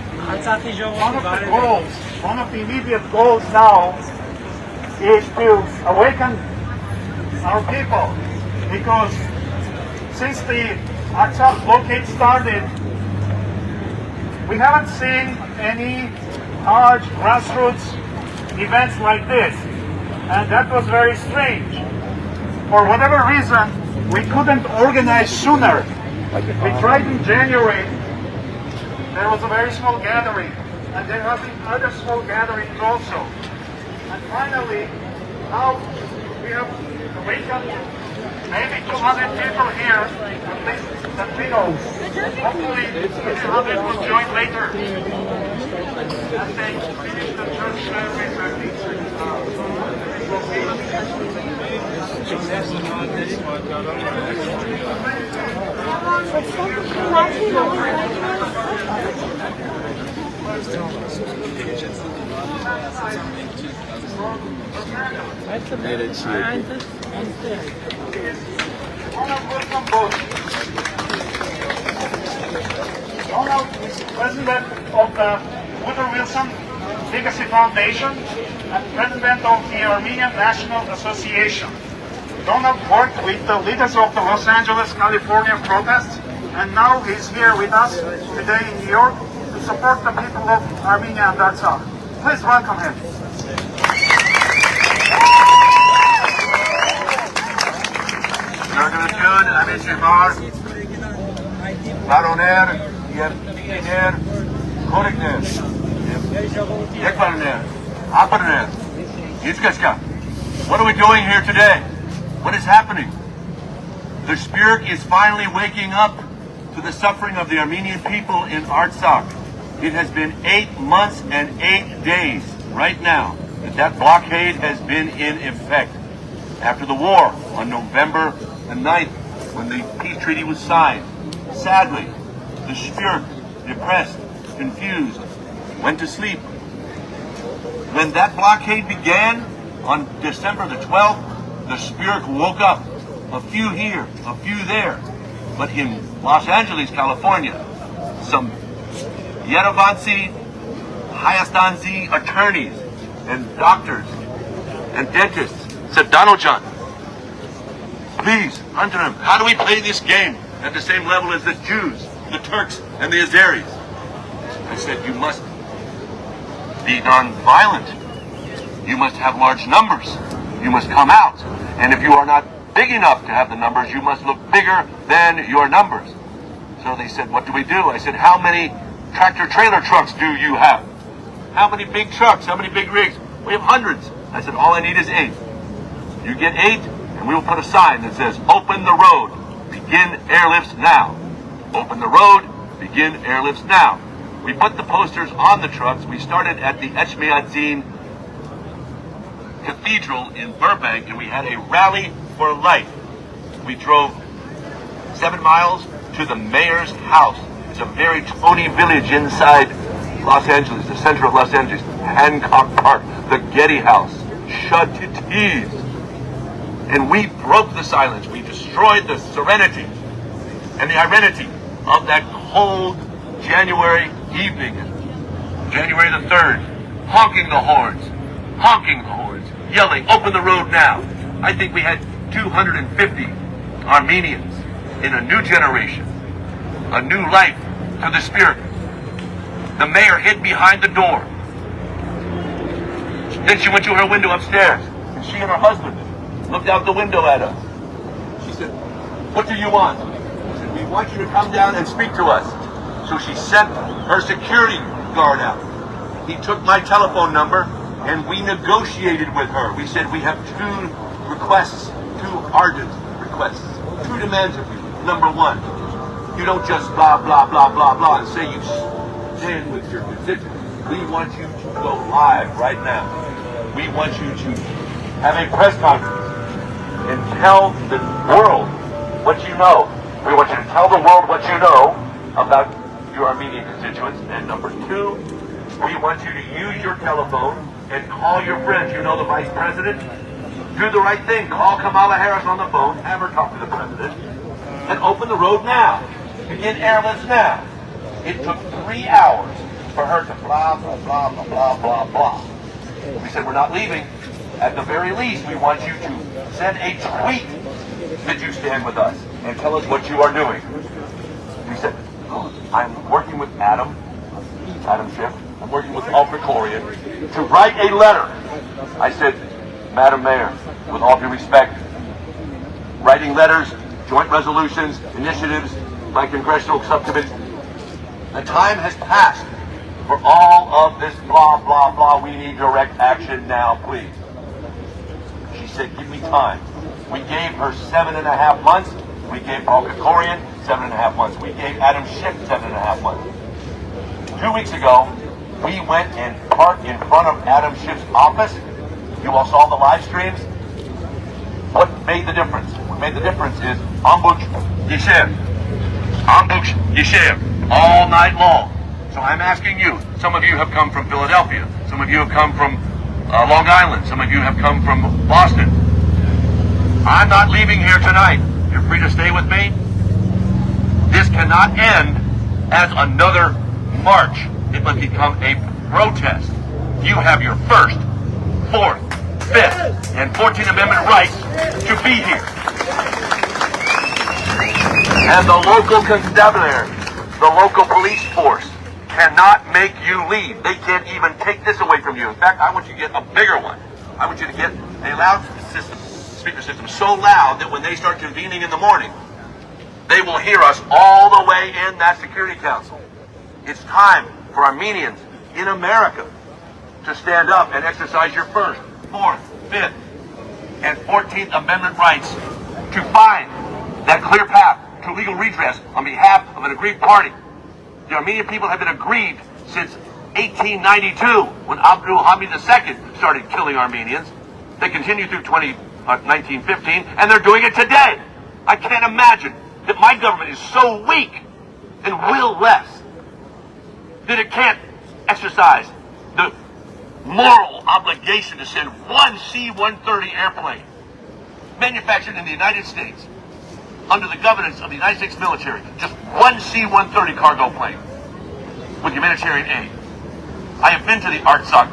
one of the immediate goals now is to awaken our people, because since the Artsakh blockade started, we haven't seen any large grassroots events like this, and that was very strange. For whatever reason, we couldn't organize sooner. We tried in January, there was a very small gathering, and there have been other small gatherings also. And finally, now we have awakened maybe 200 people here, at least that we know. Hopefully, 200 will join later. As they finish the church service at Donald is president of the Woodrow Wilson Legacy Foundation and president of the Armenian National Association. Donald worked with the leaders of the Los Angeles, California protests, and now he's here with us today in New York to support the people of Armenia and Artsakh. Please welcome him. What are we doing here today? What is happening? The spirit is finally waking up to the suffering of the Armenian people in Artsakh. It has been 8 months and 8 days right now that blockade has been in effect. After the war on November the 9th, when the peace treaty was signed, sadly, the spirit, depressed, confused, went to sleep. When that blockade began on December the 12th, the spirit woke up. A few here, a few there. But in Los Angeles, California, some Yerevansi, Hayastanzi attorneys and doctors and dentists said, Donald John, please, under him, how do we play this game at the same level as the Jews, the Turks, and the Azeris? I said, you must be non-violent. You must have large numbers. You must come out. And if you are not big enough to have the numbers, you must look bigger than your numbers. So they said, what do we do? I said, how many tractor-trailer trucks do you have? How many big trucks? How many big rigs? We have hundreds. I said, all I need is 8. You get 8, and we will put a sign that says, open the road, begin airlifts now. Open the road, begin airlifts now. We put the posters on the trucks. We started at the Echmiadzin Cathedral in Burbank, and we had a rally for life. We drove 7 miles to the mayor's house. It's a very Tony village inside Los Angeles, the center of Los Angeles. Hancock Park, the Getty House, Shutitis. And we broke the silence. We destroyed the serenity and the irenity of that cold January evening, January the 3rd, honking the horns, yelling, open the road now. I think we had 250 Armenians in a new generation, a new life to the spirit. The mayor hid behind the door. Then she went to her window upstairs, and she and her husband looked out the window at us. She said, what do you want? I said, we want you to come down and speak to us. So she sent her security guard out. He took my telephone number, and we negotiated with her. We said, we have 2 requests, 2 ardent requests, 2 demands of you. Number 1, you don't just blah, blah, blah, blah, blah, and say you stand with your constituents. We want you to go live right now. We want you to have a press conference and tell the world what you know. We want you to tell the world what you know about your Armenian constituents. And number 2, we want you to use your telephone and call your friends. You know the vice president? Do the right thing. Call Kamala Harris on the phone. Have her talk to the president. And open the road now. Begin airlifts now. It took 3 hours for her to blah, blah, blah, blah, blah, blah, blah. We said, we're not leaving. At the very least, we want you to send a tweet that you stand with us and tell us what you are doing. We said, I'm working with Adam Schiff. I'm working with Alfred Corian to write a letter. I said, Madam Mayor, with all due respect, writing letters, joint resolutions, initiatives by congressional subcommittees, the time has passed for all of this blah, blah, blah. We need direct action now, please. She said, give me time. We gave her 7.5 months. We gave Paul Korian 7.5 months. We gave Adam Schiff 7.5 months. 2 weeks ago, we went and parked in front of Adam Schiff's office. You all saw the live streams. What made the difference? What made the difference is Ambush Yeshev. Ambush Yeshev. All night long. So I'm asking you, some of you have come from Philadelphia. Some of you have come from Long Island. Some of you have come from Boston. I'm not leaving here tonight. You're free to stay with me. This cannot end as another march. It must become a protest. You have your 1st, 4th, 5th, and 14th Amendment rights to be here. And the local constabulary, the local police force, cannot make you leave. They can't even take this away from you. In fact, I want you to get a bigger one. I want you to get a speaker system so loud that when they start convening in the morning, they will hear us all the way in that Security Council. It's time for Armenians in America to stand up and exercise your 1st, 4th, 5th, and 14th Amendment rights to find that clear path to legal redress on behalf of an aggrieved party. The Armenian people have been aggrieved since 1892 when Abdul Hamid II started killing Armenians. They continue through 1915, and they're doing it today. I can't imagine that my government is so weak and will less, then it can't exercise the moral obligation to send one C-130 airplane manufactured in the United States under the governance of the United States military, just one C-130 cargo plane with humanitarian aid. I have been to the Artsakh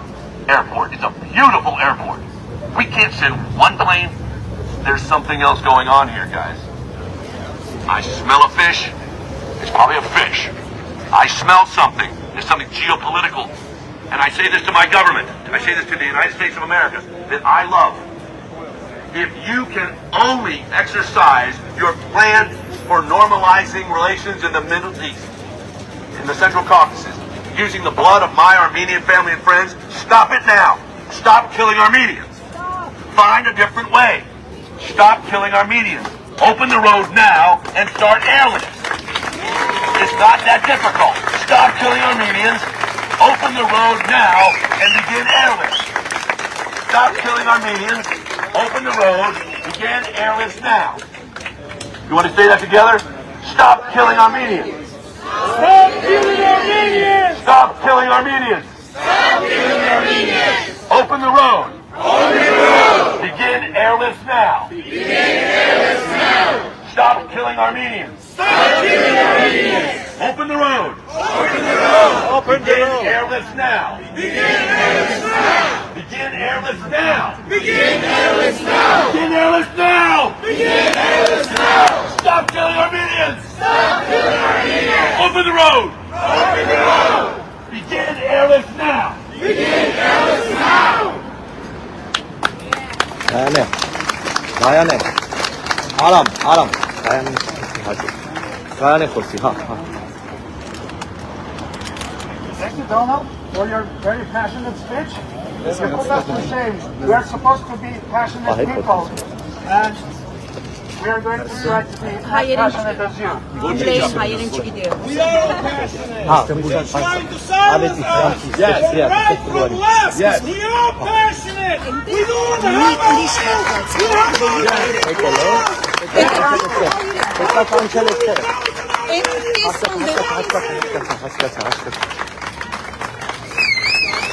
airport. It's a beautiful airport. We can't send one plane. There's something else going on here, guys. I smell a fish. It's probably a fish. I smell something. There's something geopolitical. And I say this to my government. I say this to the United States of America that I love. If you can only exercise your plan for normalizing relations in the Middle East, in the Central Caucasus, using the blood of my Armenian family and friends, stop it now. Stop killing Armenians. Find a different way. Stop killing Armenians. Open the road now and start airlifts. It's not that difficult. Stop killing Armenians. Open the road now and begin airlifts. Stop killing Armenians. Open the road. Begin airlifts now. You want to say that together? Stop killing Armenians. Stop killing Armenians. Stop killing Armenians. Stop killing Armenians. Open the road. Open the road. Begin airlifts now. Begin airlifts now. Stop killing Armenians. Stop killing Armenians. Open the road. Open the road. Open the road. Begin airlifts now. Begin airlifts now. Begin airlifts now. Begin airlifts now. Begin airlifts now. Begin airlifts now. Stop killing Armenians. Stop killing Armenians. Open the road. Open the road. Begin airlifts now. Begin airlifts now. Dayanın. Aram. Dayanın. Hadi. Dayanın kursi. Ha. Thank you, Donald, for your very passionate speech. You put us to shame. We are supposed to be passionate people, and we are going to try to be as passionate as you. Hayırınçı gidiyor. We are passionate. Ha. Trying to silence us. Yes. Right from left. Yes. We are passionate. We don't have a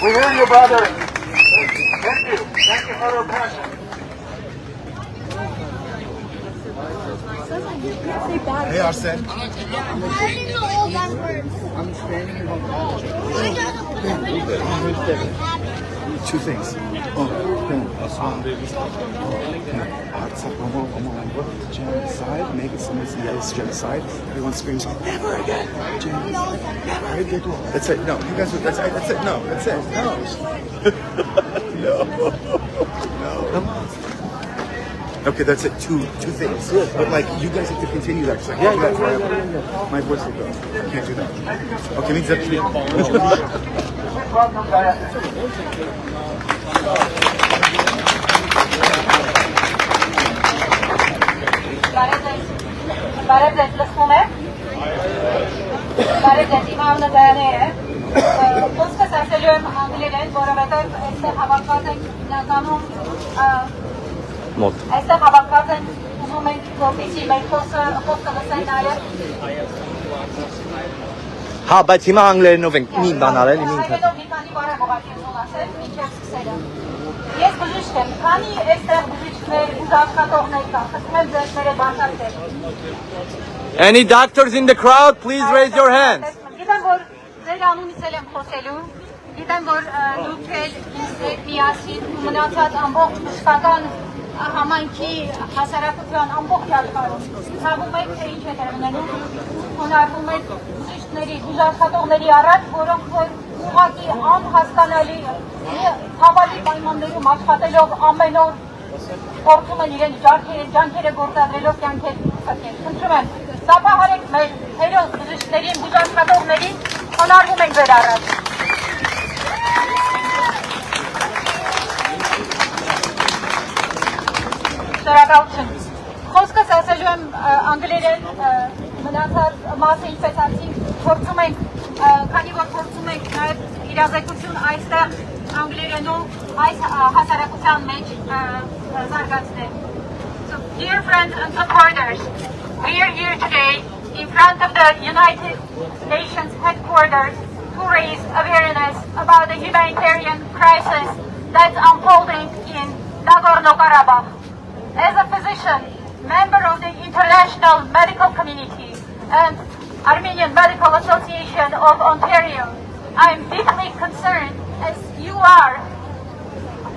We hear you, brother. Thank you. Thank you for your passion. Hey, Arsene. Two things. Genocide, make it someone say yes, genocide. Everyone screams, never again. Genocide, never again. That's it. No, you guys. That's it. No, that's it. No. No. Come on. Okay, that's it. Two things. But like, you guys have to continue that. Like, yeah. My voice will go. I can't do that. Okay, means that. Բարև լսվում է։ Բարև իմամ նկարները։ Խոսքս ասելու եմ անգլերեն, որովհետև այստեղ հավաքված ենք հիմնականում այստեղ հավաքված են ուզում ենք որպեսզի մեր խոսքը լսեն նաև։ Ha, բայց հիմա անգլերենով ենք մի բան արել, մի քանի բառ ուղղակի ուզում ասել, մինչև սկսելը։ Ես բժիշկ եմ, քանի այստեղ բժիշկներ, աշխատողներ կան, խնդրում եմ ձեզները բացատրել։ Any doctors in the crowd, please raise your hands. Գիտեմ, որ ձեր անունից էլ եմ խոսելու, գիտեմ, որ դուք էլ ինձ միասին մնացած ամբողջ բժշկական համայնքի հասարակության ամբողջ աշխարհում ցավում եք, թե ինչ է ունենում, հնարվում է բժիշկների, բուժաշխատողների առաջ, որոնք որ ուղղակի անհասկանալի հավալի պայմաններում աշխատելով ամեն օր փորձում են իրենց ջանքերը գործադրելով կյանքեր փոխել։ Խնդրում եմ, սապահարեք մեր հերոս բժիշկներին, բուժաշխատողներին, հնարվում ենք ձեր առաջ։ Շնորհակալություն։ Խոսքս ասելու եմ անգլերեն մնացած մասը ինչպես ասեցինք, փորձում ենք, քանի որ փորձում ենք նաև իրազեկություն այստեղ անգլերենով այս հասարակության մեջ զարգացնել։ So, dear friends and supporters, we are here today in front of the United Nations headquarters to raise awareness about the humanitarian crisis that's unfolding in Nagorno-Karabakh. As a physician, member of the international medical community and Armenian Medical Association of Ontario, I am deeply concerned, as you are,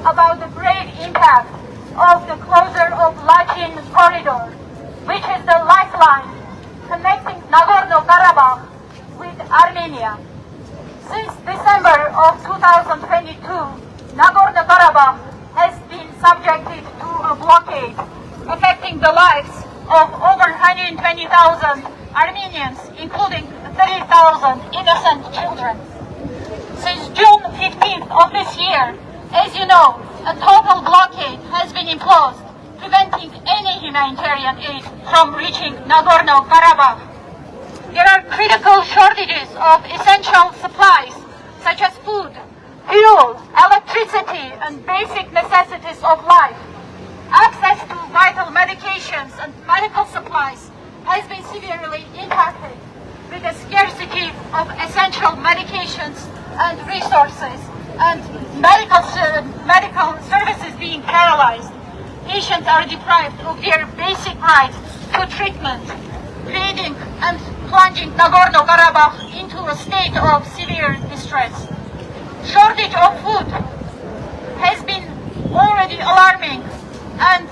about the grave impact of the closure of Lachin corridor, which is the lifeline connecting Nagorno-Karabakh with Armenia. Since December of 2022, Nagorno-Karabakh has been subjected to a blockade, affecting the lives of over 120,000 Armenians, including 30,000 innocent children. Since June 15th of this year, as you know, a total blockade has been imposed, preventing any humanitarian aid from reaching Nagorno-Karabakh. There are critical shortages of essential supplies, such as food, fuel, electricity, and basic necessities of life. Access to vital medications and medical supplies has been severely impacted, with a scarcity of essential medications and resources, and medical services being paralyzed. Patients are deprived of their basic right to treatment, leading and plunging Nagorno-Karabakh into a state of severe distress. Shortage of food has been already alarming, and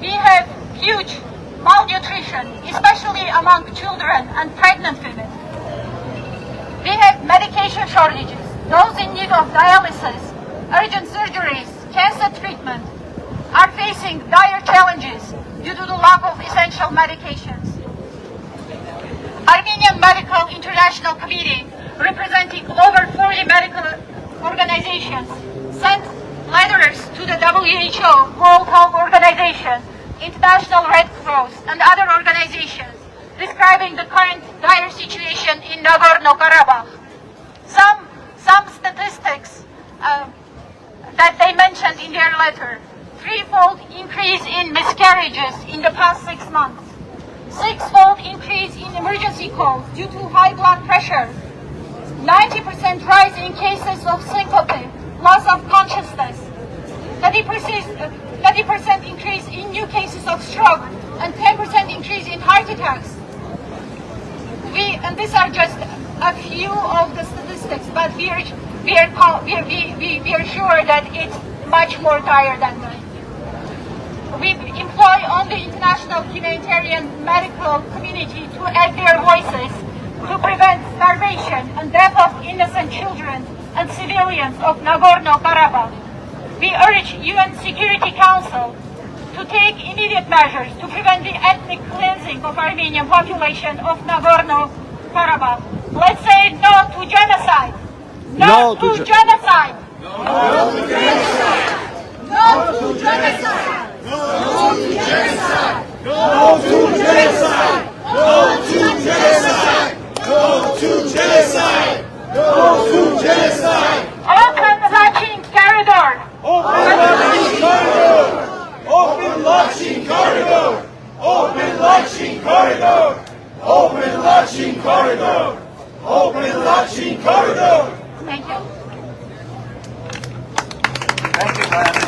we have huge malnutrition, especially among children and pregnant women. We have medication shortages. Those in need of dialysis, urgent surgeries, cancer treatment are facing dire challenges due to the lack of essential medications. Armenian Medical International Committee, representing over 40 medical organizations, sent letters to the WHO, World Health Organization, International Red Cross, and other organizations describing the current dire situation in Nagorno-Karabakh. Some statistics that they mentioned in their letter: threefold increase in miscarriages in the past 6 months, six-fold increase in emergency calls due to high blood pressure, 90% rise in cases of syncope, loss of consciousness, 30% increase in new cases of stroke, and 10% increase in heart attacks. And these are just a few of the statistics, but we are sure that it's much more dire than that. We employ on the international humanitarian medical community to add their voices to prevent starvation and death of innocent children and civilians of Nagorno-Karabakh. We urge UN Security Council to take immediate measures to prevent the ethnic cleansing of Armenian population of Nagorno-Karabakh. Let's say no to genocide. No to genocide. No to genocide. No to genocide. No to genocide. No to genocide. No to genocide. No to genocide. No to genocide. Open the Lachin corridor. Open Lachin corridor. Open Lachin corridor. Open Lachin corridor. Open Lachin corridor. Open Lachin corridor. Thank you. Thank you, Gayane.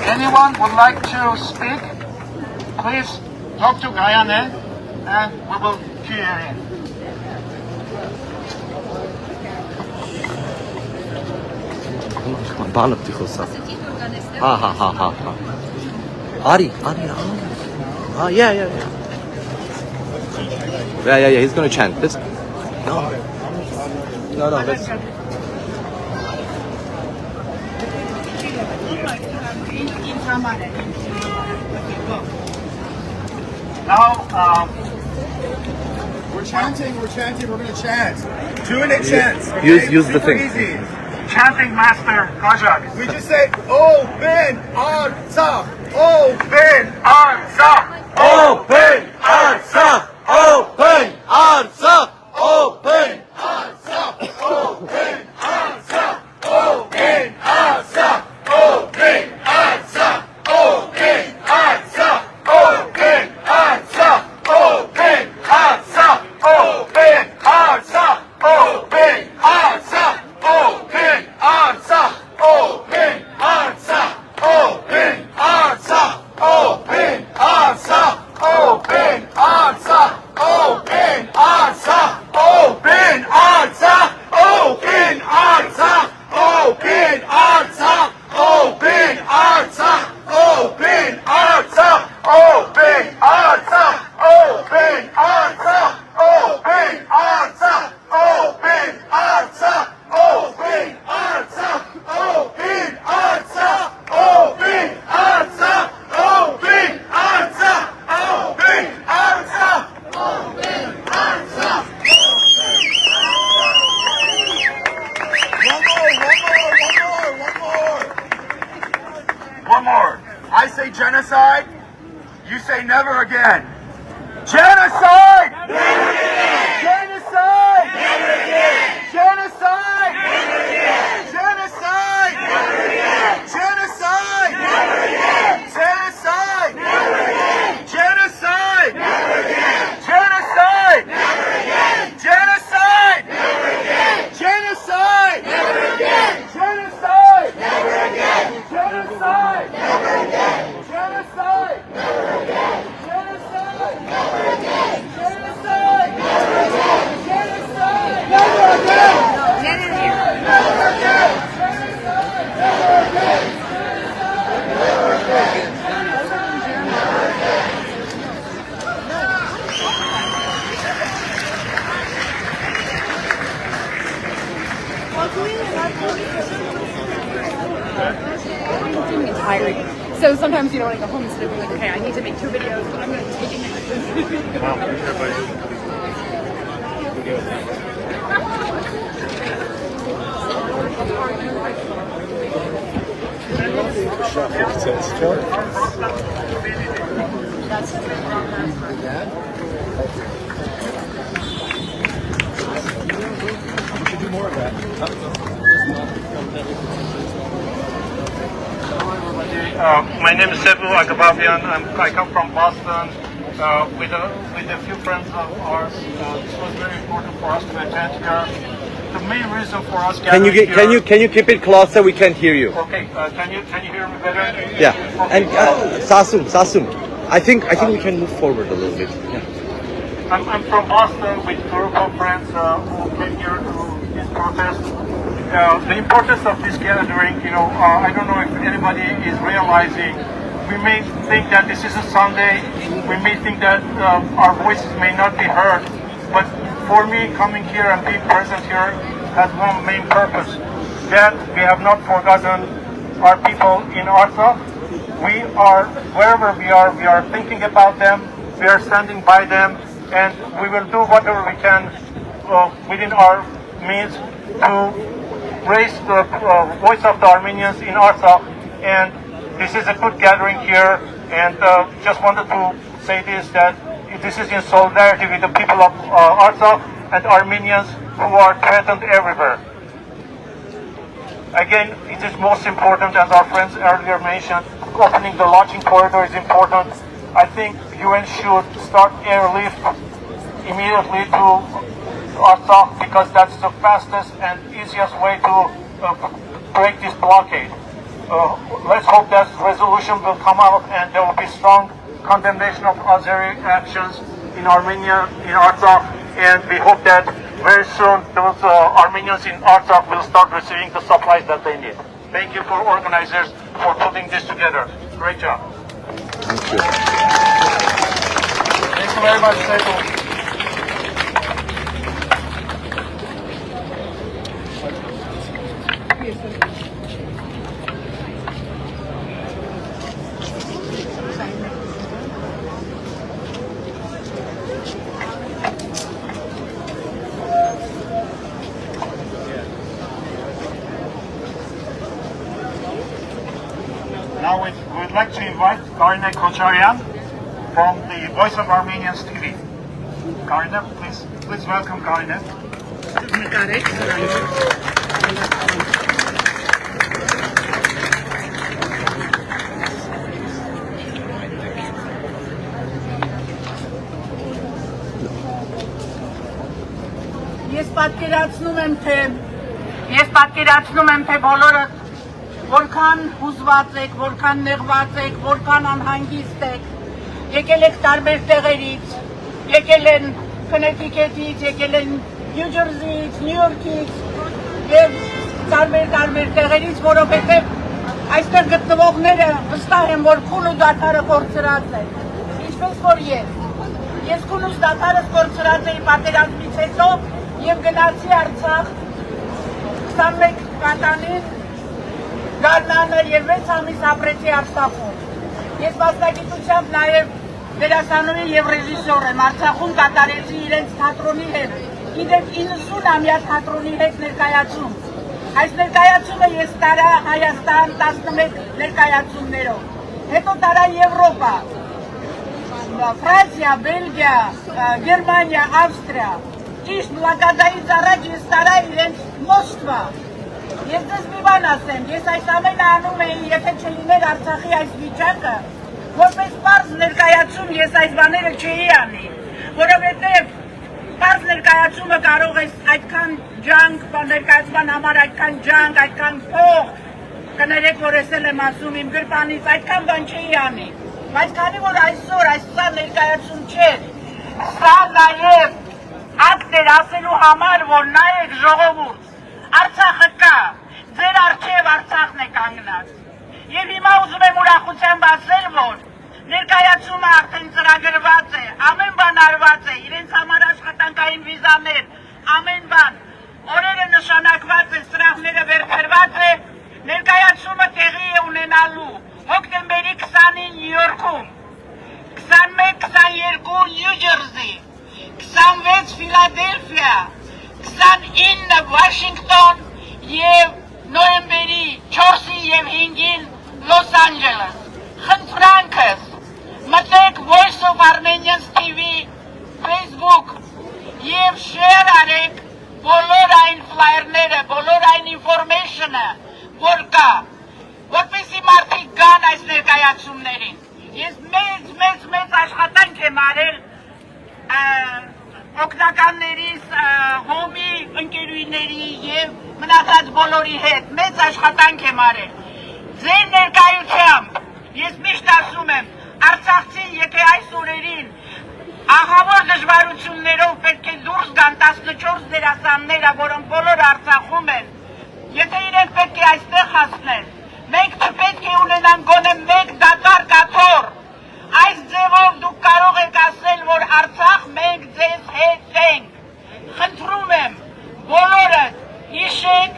Anyone would like to speak? Please talk to Gayane and we will hear in. Բանը պիտի խոսա։ Հա։ Արի։ Yeah, he's going to chant. No, let's... Now, we're chanting, we're going to chant. 2-minute chants. Okay? Use the thing. Easy. chanting master Kajak. We just say, open Artsakh, open Artsakh, open Artsakh, open Artsakh, open Artsakh, open Artsakh, open Artsakh, open Artsakh, open Artsakh, open genocide, you say never again. Genocide! Never again! Genocide! Never again! Genocide! Never again! Genocide! Never again! Genocide! Never again! Genocide! Never again! Genocide! Never again! Genocide! Never again! Genocide! Never again! Genocide! Never again! Genocide! Never again! Genocide! Never again! Genocide! Never again! Genocide! Never again! Genocide! Never again! Genocide! Never again! Never again! It's tiring. So sometimes, when I go home, instead of being like, okay, I need to make 2 videos, but I'm going to take it. My name is Sebu Agababian. I come from Boston with a few friends of ours. This was very important for us to attend here. The main reason for us gathering here. Can you keep it closer? We can't hear you. Okay. Can you hear me better? Yeah. And Sasum. I think we can move forward a little bit. Yeah. I'm from Boston with a group of friends who came here to this protest. The importance of this gathering, I don't know if anybody is realizing. We may think that this is a Sunday. We may think that our voices may not be heard. But for me, coming here and being present here has one main purpose. That we have not forgotten our people in Artsakh. We are, wherever we are thinking about them. We are standing by them. And we will do whatever we can within our means to raise the voice of the Armenians in Artsakh. And this is a good gathering here. And just wanted to say this, that this is in solidarity with the people of Artsakh and Armenians who are threatened everywhere. Again, it is most important, as our friends earlier mentioned, opening the Lachin corridor is important. I think UN should start airlift immediately to Artsakh because that's the fastest and easiest way to break this blockade. Let's hope that resolution will come out and there will be strong condemnation of Azeri actions in Armenia, in Artsakh, and we hope that very soon those Armenians in Artsakh will start receiving the supplies that they need. Thank you for organizers for putting this together. Great job. Thank you. Thank you very much, Seiko. Now we'd like to invite Karine Kocharian from the Voice of Armenians TV. Karine, please welcome Karine. Ես պատկերացնում եմ, թե բոլորը որքան հուզված եք, որքան նեղված եք, որքան անհանգիստ եք, եկել եք տարբեր տեղերից, եկել են Քնեթիքետից, եկել են Նյու Ջերսիից, Նյու Յորքից եւ տարբեր տեղերից, որովհետեւ այստեղ գտնվողները վստահ են, որ քուն ու դադարը կորցրած են։ Ինչպես որ ես քուն ու դադարը կորցրած էի պատերազմից հետո եւ գնացի Արցախ 21 կատանին Գարնանը եւ 6 ամիս ապրեցի Արցախում։ Ես մասնագիտությամբ նաեւ դերասանուհի եւ ռեժիսոր եմ, Արցախում կատարեցի իրենց թատրոնի հետ, իդեպ 90-ամյա թատրոնի հետ ներկայացում։ Այս ներկայացումը ես տարա Հայաստան 11 ներկայացումներով։ հետո տարա Եվրոպա, Ֆրանսիա, Բելգիա, Գերմանիա, Ավստրիա, ճիշտ բլոկադայից առաջ ես տարա իրենց Մոսկվա։ Ես դες մի բան ասեմ, ես այս ամենը անում էի, եթե չլիներ Արցախի այս վիճակը, որպես պարզ ներկայացում ես այս բաները չէի անի, որովհետև պարզ ներկայացումը կարող է այդքան ջանք, ներկայացման համար այդքան ջանք, այդքան փող, կներեք, որ ես եմ ասում իմ գրպանից, այդքան բան չէի անի, բայց քանի որ այսօր սա ներկայացում չէր, սա նաև ակտ էր ասելու համար, որ նայեք ժողովուրդ, Արցախը կա, ձեր առջև Արցախն է կանգնած, և հիմա ուզում եմ ուրախությամբ ասել, որ ներկայացումը արդեն ծրագրված է, ամեն բան արված է, իրենց համար աշխատանքային վիզաներ, ամեն բան, օրերը նշանակված է, սրահները վերցրված է, ներկայացումը տեղի է ունենալու, հոկտեմբերի 20-ին Նյու Յորքում, 21-22 Նյու Ջերսի, 26 Ֆիլադելֆիա, 29 Վաշինգտոն և նոյեմբերի 4-ին և 5-ին Լոս Անջելես, խնդրանքս, մտեք Voice of Armenians TV, Facebook և share արեք բոլոր այն ֆլայերները, բոլոր այն ինֆորմեյշնը, որ կա, որպեսզի մարդիկ գան այս ներկայացումներին։ Ես մեծ աշխատանք եմ արել օգնականներիս, հոմի ընկերուհիների և մնացած բոլորի հետ, մեծ աշխատանք եմ արել։ Ձեր ներկայությամբ ես միշտ ասում եմ, Արցախցին եթե այս օրերին ահավոր դժվարություններով պետք է դուրս գան 14 դերասանները, որոնք բոլոր Արցախում են, եթե իրենք պետք է այստեղ հասնեն, մենք չպետք է ունենան գոնե մեկ դատարկ աթոռ, այս ձևով դուք կարող եք ասել, որ Արցախ մենք ձեզ հետ ենք, խնդրում եմ, բոլորդ հիշեք,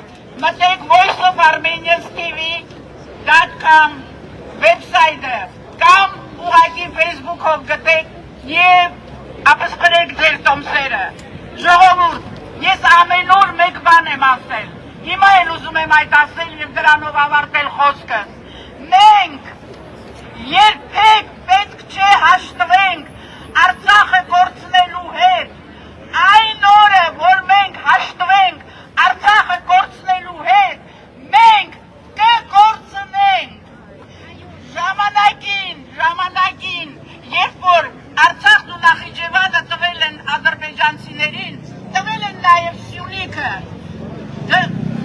մտեք Voice of Armenians TV.com վեբսայթը կամ ուղղակի Facebook-ով գտեք և ապսպրեք ձեր տոմսերը։ Ժողովուրդ, ես ամեն օր մեկ բան եմ ասել, հիմա էլ ուզում եմ այդ ասել և դրանով ավարտել խոսքս։ Մենք երբեք պետք չէ հաշտվենք Արցախը կորցնելու հետ, այն օրը, որ մենք հաշտվենք Արցախը կորցնելու հետ, մենք կկորցնենք։ Ժամանակին, երբ որ Արցախն ու Նախիջևանը տվել են ադրբեջանցիներին, տվել են նաև Սյունիքը,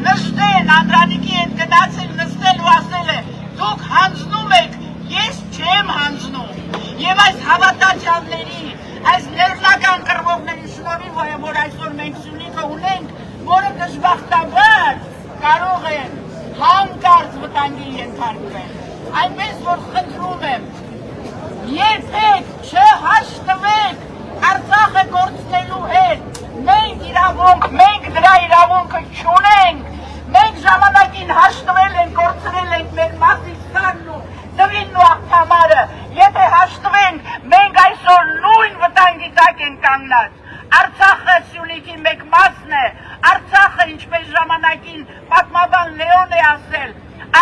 նշտեն, Անդրանիկի հետ գնացել, նստել ու ասել է, դուք հանձնում եք, ես չեմ հանձնում, և այս հավատացյալների, այս ներնական կռվողների շնորհիվ, որ այսօր մենք Սյունիքը ունենք, որը դժբախտաբար կարող է հանկարծ վտանգի ենթարկվել, այնպես որ խնդրում եմ, երբեք չհաշտվեք Արցախը կորցնելու հետ, մենք դրա իրավունքը չունենք, մենք ժամանակին հաշտվել ենք, կորցրել ենք մեր Մասիսյանն ու Դվինն ու Աղթամարը, եթե հաշտվենք, մենք այսօր նույն վտանգի տակ ենք կանգնած, Արցախը Սյունիքի մեկ մասն է, Արցախը ինչպես ժամանակին պատմաբան Լեոն է ասել,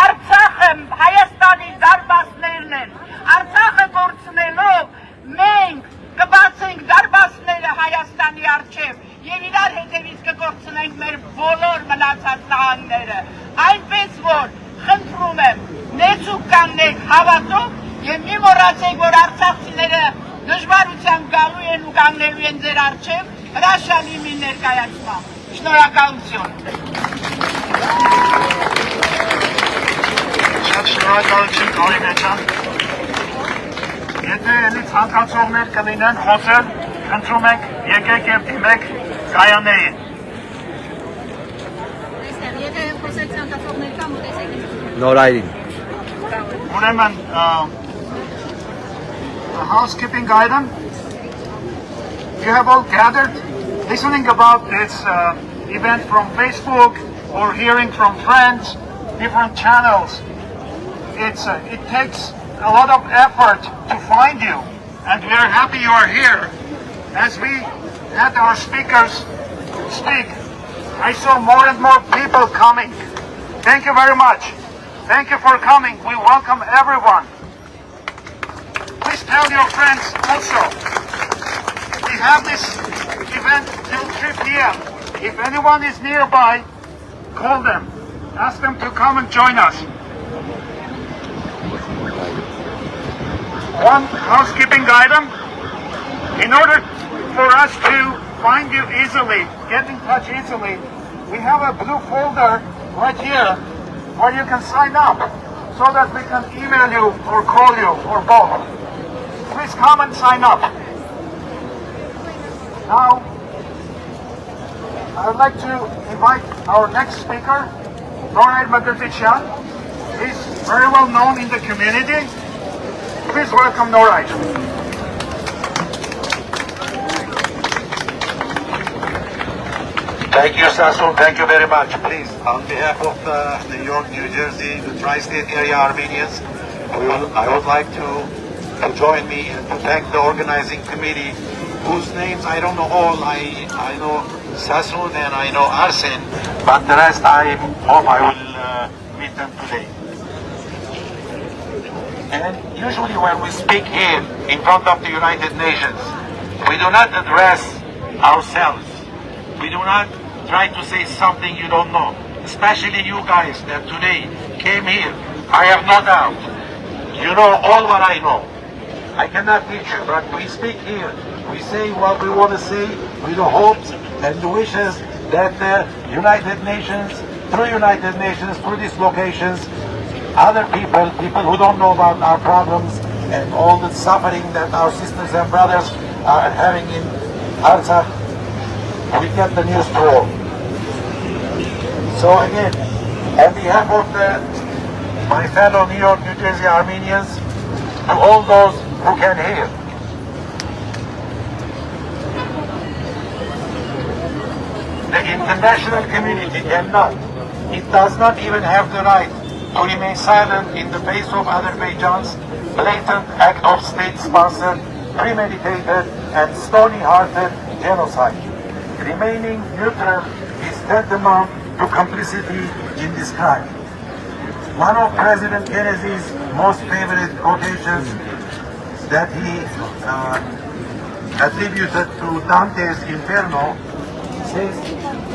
Արցախը Հայաստանի դարպասներն են, Արցախը կորցնելով մենք կբացենք դարպասները Հայաստանի առջև և իրար հետևից կկորցնենք մեր բոլոր մնացած նահանգները, այնպես որ խնդրում եմ նեցուկ կանգնեք հավատով և մի մոռացեք, որ արցախցիները դժվարությամբ գալու են ու կանգնելու են ձեր առջև հրաշալի մի ներկայացմամբ։ Շնորհակալություն։ Շատ շնորհակալություն Կարինե ջան։ Եթե էլի ցանկացողներ կլինեն խոսել, խնդրում ենք եկեք և դիմեք կայաններին։ Եթե խոսել ցանկացողներ կա, մոտեցեք։ Նորայրին։ Ուրեմն, a housekeeping item. You have all gathered listening about this event from Facebook or hearing from friends, different channels. It takes a lot of effort to find you, and we are happy you are here. As we had our speakers speak, I saw more and more people coming. Thank you very much. Thank you for coming. We welcome everyone. please tell your friends also. We have this event till 3 p.m. If anyone is nearby, call them. Ask them to come and join us. One housekeeping item. In order for us to find you easily, get in touch easily, we have a blue folder right here where you can sign up so that we can email you or call you or both. Please come and sign up. Now, I would like to invite our next speaker, Pahանջով. He's very well known in the community. Please welcome Norai. Thank you, Sasun. Thank you very much. Please, on behalf of the New York, New Jersey, the Tri-State area Armenians, I would like to join me and to thank the organizing committee, whose names I don't know all. I know Sasun and I know Arsen, but the rest I hope I will meet them today. And usually when we speak here in front of the United Nations, we do not address ourselves. We do not try to say something you don't know, especially you guys that today came here. I have no doubt you know all what I know. I cannot teach you, but we speak here. We say what we want to say with the hopes and the wishes that the United Nations, through these locations, other people who don't know about our problems and all the suffering that our sisters and brothers are having in Artsakh, we get the news to all. So again, on behalf of my fellow New York, New Jersey Armenians, to all those who can hear, the international community cannot, it does not even have the right to remain silent in the face of Azerbaijan's blatant act of state-sponsored, premeditated, and stony-hearted genocide. Remaining neutral is tantamount to complicity in this crime. One of President Kennedy's most favorite quotations that he attributed to Dante's Inferno says,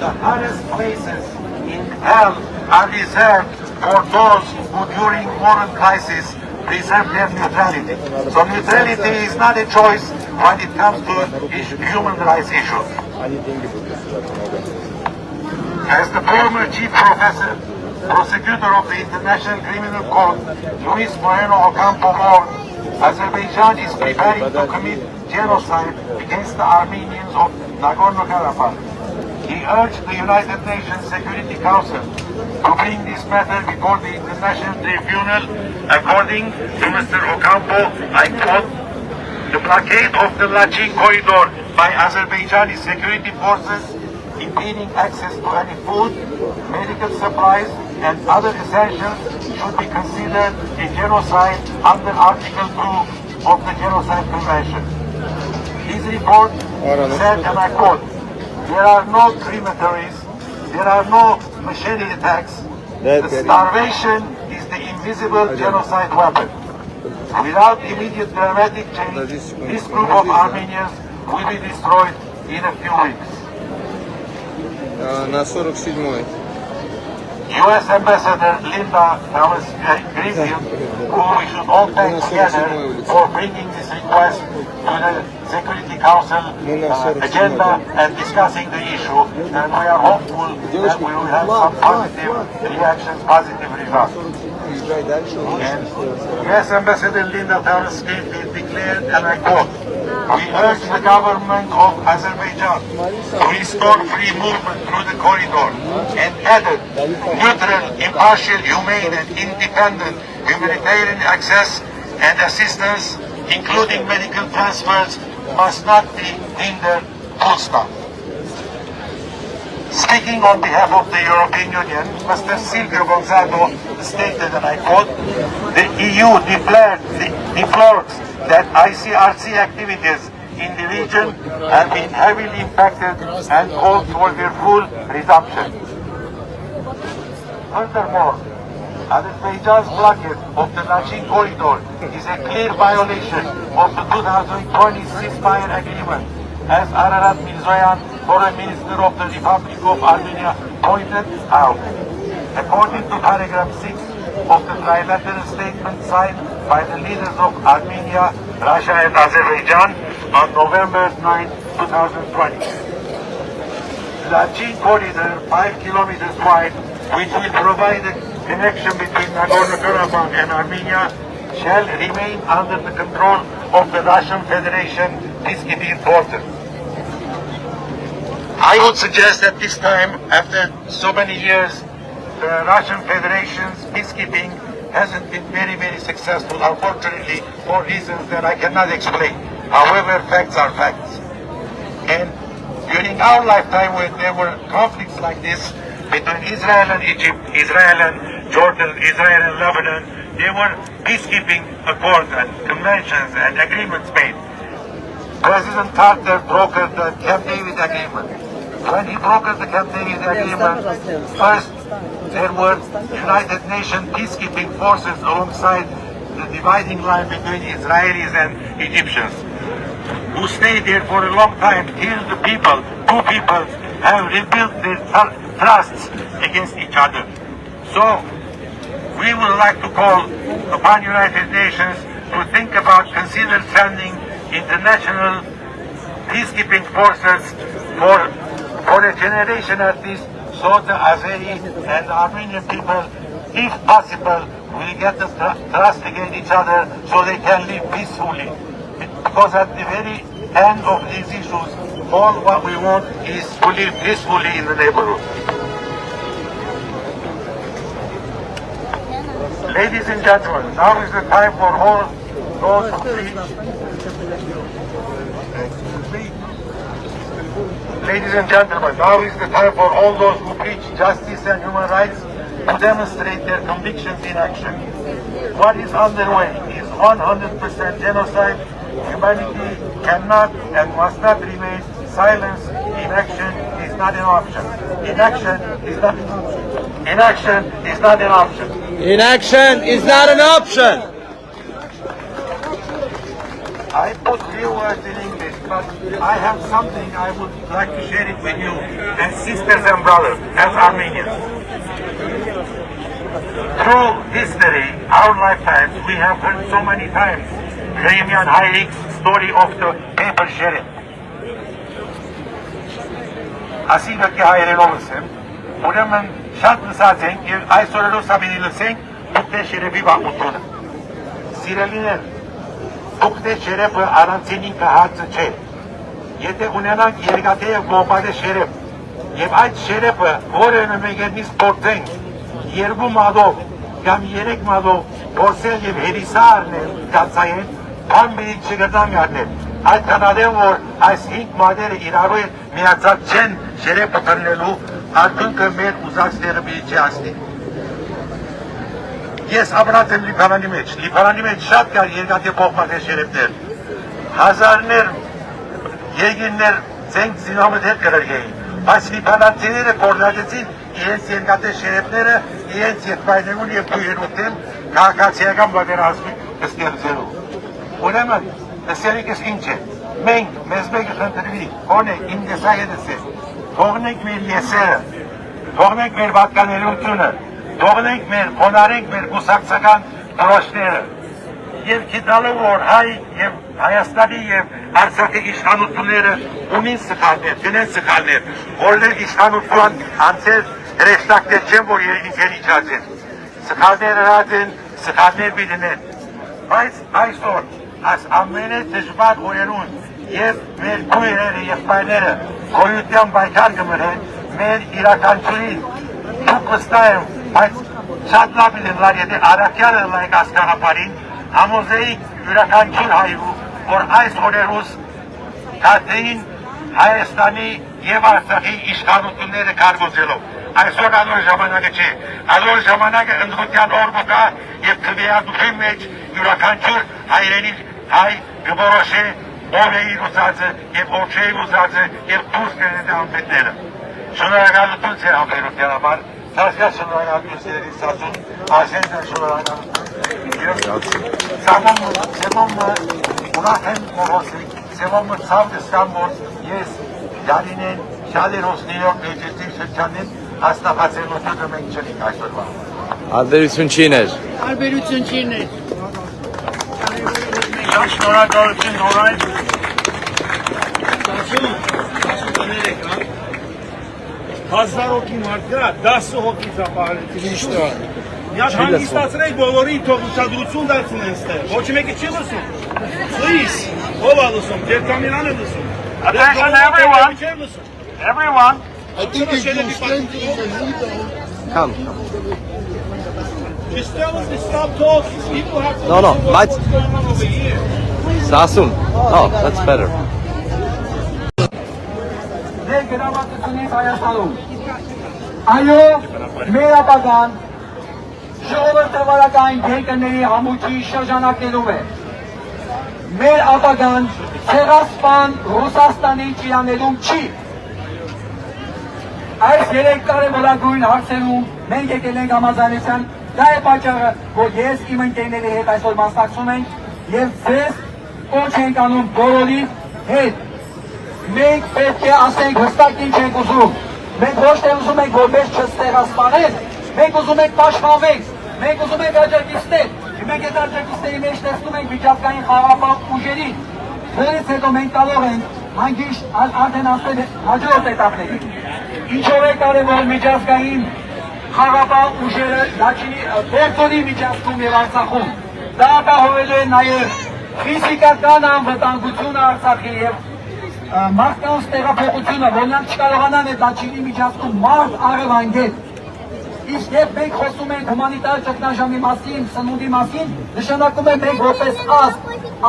"The hardest places in hell are reserved for those who during moral crisis preserve their neutrality." So neutrality is not a choice when it comes to human rights issues. As the former chief prosecutor of the International Criminal Court, Luis Moreno Ocampo warned, Azerbaijan is preparing to commit genocide against the Armenians of Nagorno-Karabakh. He urged the United Nations Security Council to bring this matter before the International Tribunal. According to Mr. Ocampo, I quote, "The blockade of the Lachin corridor by Azerbaijani security forces impeding access to any food, medical supplies, and other essentials should be considered a genocide under Article 2 of the Genocide Convention." His report said, and I quote, "There are no crematories, there are no machete attacks. The starvation is the invisible genocide weapon. Without immediate dramatic change, this group of Armenians will be destroyed in a few weeks." На 47-й. U.S. Ambassador Linda Thomas-Greenfield, who we should all thank together for bringing this request to the Security Council agenda and discussing the issue, and we are hopeful that we will have some positive reactions, positive results. And U.S. Ambassador Linda Thomas-Greenfield declared, and I quote, "We urge the government of Azerbaijan to restore free movement through the corridor," and added, "Neutral, impartial, humane, and independent humanitarian access and assistance, including medical transfers, must not be hindered." Full stop. Speaking on behalf of the European Union, Mr. Silvio Gonzalo stated, and I quote, "The EU deplores that ICRC activities in the region have been heavily impacted and calls for their full resumption." Furthermore, Azerbaijan's blockade of the Lachin corridor is a clear violation of the 2020 ceasefire agreement, as Ararat Mirzoyan, Foreign Minister of the Republic of Armenia, pointed out. According to paragraph 6 of the trilateral statement signed by the leaders of Armenia, Russia and Azerbaijan on November 9, 2020. The Lachin corridor, 5 kilometers wide, which will provide a connection between Nagorno-Karabakh and Armenia, shall remain under the control of the Russian Federation peacekeeping forces. I would suggest at this time, after so many years, the Russian Federation's peacekeeping hasn't been very successful, unfortunately, for reasons that I cannot explain. However, facts are facts. And during our lifetime, when there were conflicts like this between Israel and Egypt, Israel and Jordan, Israel and Lebanon, there were peacekeeping accords and conventions and agreements made. President Carter brokered the Camp David agreement. When he brokered the Camp David agreement, first there were United Nations peacekeeping forces alongside the dividing line between Israelis and Egyptians, who stayed there for a long time till the people, two peoples, have rebuilt their trusts against each other. So, we would like to call upon United Nations to think about, consider sending international peacekeeping forces for a generation at least, so the Azeri and the Armenian people, if possible, will get the trust against each other so they can live peacefully. Because at the very end of these issues, all what we want is to live peacefully in the neighborhood. Ladies and gentlemen, now is the time for all those who preach. Ladies and gentlemen, now is the time for all those who preach justice and human rights to demonstrate their convictions in action. What is underway is 100% genocide. Humanity cannot and must not remain silent. Inaction is not an option. Inaction is not an option. Inaction is not an option. Inaction is not an option. I put few words in English, but I have something I would like to share it with you as sisters and brothers, as Armenians. Through history, our lifetimes, we have heard so many times Remian Hayek's story of the paper sheriff. Ասինը կի հայերենով ասեմ, ուրեմն շատ լսած ենք և այսօրերով սաբինի լսենք դուք դե շերեվի վաղմուտունը։ Սիրելիներ, դուք դե շերևը առանցին ինքը հացը չէ։ Եթե ունենանք երկաթե և գոպալե շերև, և այդ շերևը որևէ մեկերնից փորձենք երկու մադով կամ երեք մադով փորձել և հերիսա առնել կացայեն, բան բերից չգտան գարնել։ Այդ կանադեմ, որ այս 5 մադերը իրարու են միացած չեն շերևը տնելու, արդյունքը մեր ուզածները մի չի ասնի։ Ես ապրած եմ Լիբանանի մեջ շատ կար երկաթե փոխմակե շերևներ, հազարներ երկիններ ծենք զինամդ հետ կրրգեին, բայց լիբանանցիները կորնաջեցին իրենց երկաթե շերևները, իրենց ետբայնեղուն և դույերութեմ կաղաքացիական բادرազմի կստեղծելու։ Ուրեմն, լսելիքս ինչ է, մենք մեզ մեկը խնդրվի, հոնեք իմ դեսայետս է, թողնենք մեր եսերը, թողնենք մեր պատկանելությունը, թողնենք մեր, հոնարենք մեր կուսակցական դրոշները, և գիտալով, որ հայ և Հայաստանի և Արցախի իշխանությունները ունին սխալներ, գնեն սխալներ, որներ իշխանության անցեր հրեշտակներ չեն, որ ինքեր իջած են, սխալներ հրած են, սխալներ բիդնեն, բայց այսօր այս ամենը դժվար օրերուն և մեր քույրերը և պայները գոյության բայկար կմրեն մեր իրականչուրին դուք վստահ եմ, բայց շատ լավ իդենլար, եթե առակյալը լայք ասկաղապարին համոզեիք յուրականչին հայրու, որ այս օրերուս կատեին Հայաստանի և Արցախի իշխանությունները կարգոզելով։ Այսօր անոր ժամանակը չէ, անոր ժամանակը ընդրության օրը կա և քվեադուխի մեջ յուրականչուր հայրենի հայ գբորոշե ով է իր ուզածը և ով չէ իր ուզածը և դուրս կրեն է անպետները։ Շնորհակալություն ձեր համբերության համար, Gracias, señora Presidenta. Agenda Şura'na. Sevamlı Unahem Morosik, sevamlı Savdıstan yes, Yarinin Şaleros New York Ejeti Şirkanın hasta Bacelu Tüdümekçilik aşırı. Ալբերություն չի ներ։ Տարբերություն չի ներ։ Շնորհակալություն նորայն։ Հազար հոգի մարդ գա, 10 հոգի ծապահարեցին իշտը։ Միած հանգստացրեք բոլորին թող ուշադրություն դարձնեն ստեղ։ Ոչ մեկը չի լսում։ Please, ով է լսում, Ջերտամինան է լսում։ Attention everyone. Everyone. I think it's your strength. Come. Just tell us to stop talking. People have to No, listen to բայց what's going on over here. Սասուն։ Oh, that's better։ Մեր գրավատությունից Հայաստանում։ Այո, մեր ապագան ժողովրդավարական երկրների համույթի շրջանակներում է։ Մեր ապագան ցեղասպան Ռուսաստանի ճիրաներում չի։ Այս երեք կարևորագույն հարցերում մենք եկել ենք համաձայնության, դա է պատճառը, որ ես իմ ընկերների հետ այսօր մասնակցում ենք եւ ձեզ կոչ ենք անում բոլորի հետ։ Մենք պետք է ասենք հստակ ինչ ենք ուզում։ Մենք ոչ թե ուզում ենք, որ մեզ չստեղասպանեն, մենք ուզում ենք պաշտպանվենք, մենք ուզում ենք աջակիցներ, մենք այդ աջակիցների մեջ տեսնում ենք միջազգային խաղաղապահ ուժերին, որից հետո մենք կարող ենք հանգիստ արդեն ասել հաջորդ էտապների։ Ինչով է կարևոր միջազգային խաղաղապահ ուժերը Լաչինի Բորտոնի միջանցքում եւ Արցախում։ Դա ապահովելու է նաեւ ֆիզիկական անվտանգությունը Արցախի եւ մարդկանց տեղափոխությունը, որոնք չկարողանան այդ Լաչինի միջանցքում մարդ առևանգել։ Իսկ երբ մենք խոսում ենք հումանիտար ճգնաժամի մասին, սնունդի մասին, նշանակում է մենք որպես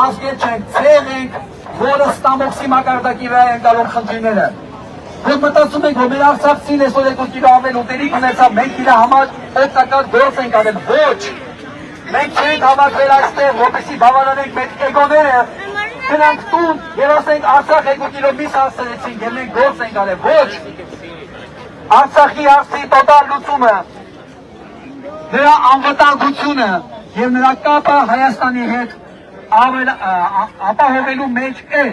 ազգեր չենք, ցեղ ենք, որը ստամոքսի մակարդակի վրա են գալու խնդիրները։ Մենք մտածում ենք, որ մեր արցախցին այսօր 2 կիլո ավել ուտելիք ունեցավ, մենք իր համար օգտակար գործ ենք արել, ոչ։ Մենք չենք հավաքվել այստեղ, որպեսզի բավարանենք մեր էգոները, գնանք տուն եւ ասենք Արցախ 2 կիլո միս հասցրեցինք եւ մենք գործ ենք արել, ոչ։ Արցախի հարցի տոտալ լուծումը, նրա անվտանգությունը եւ նրա կապը Հայաստանի հետ ապահովելու մեջ է։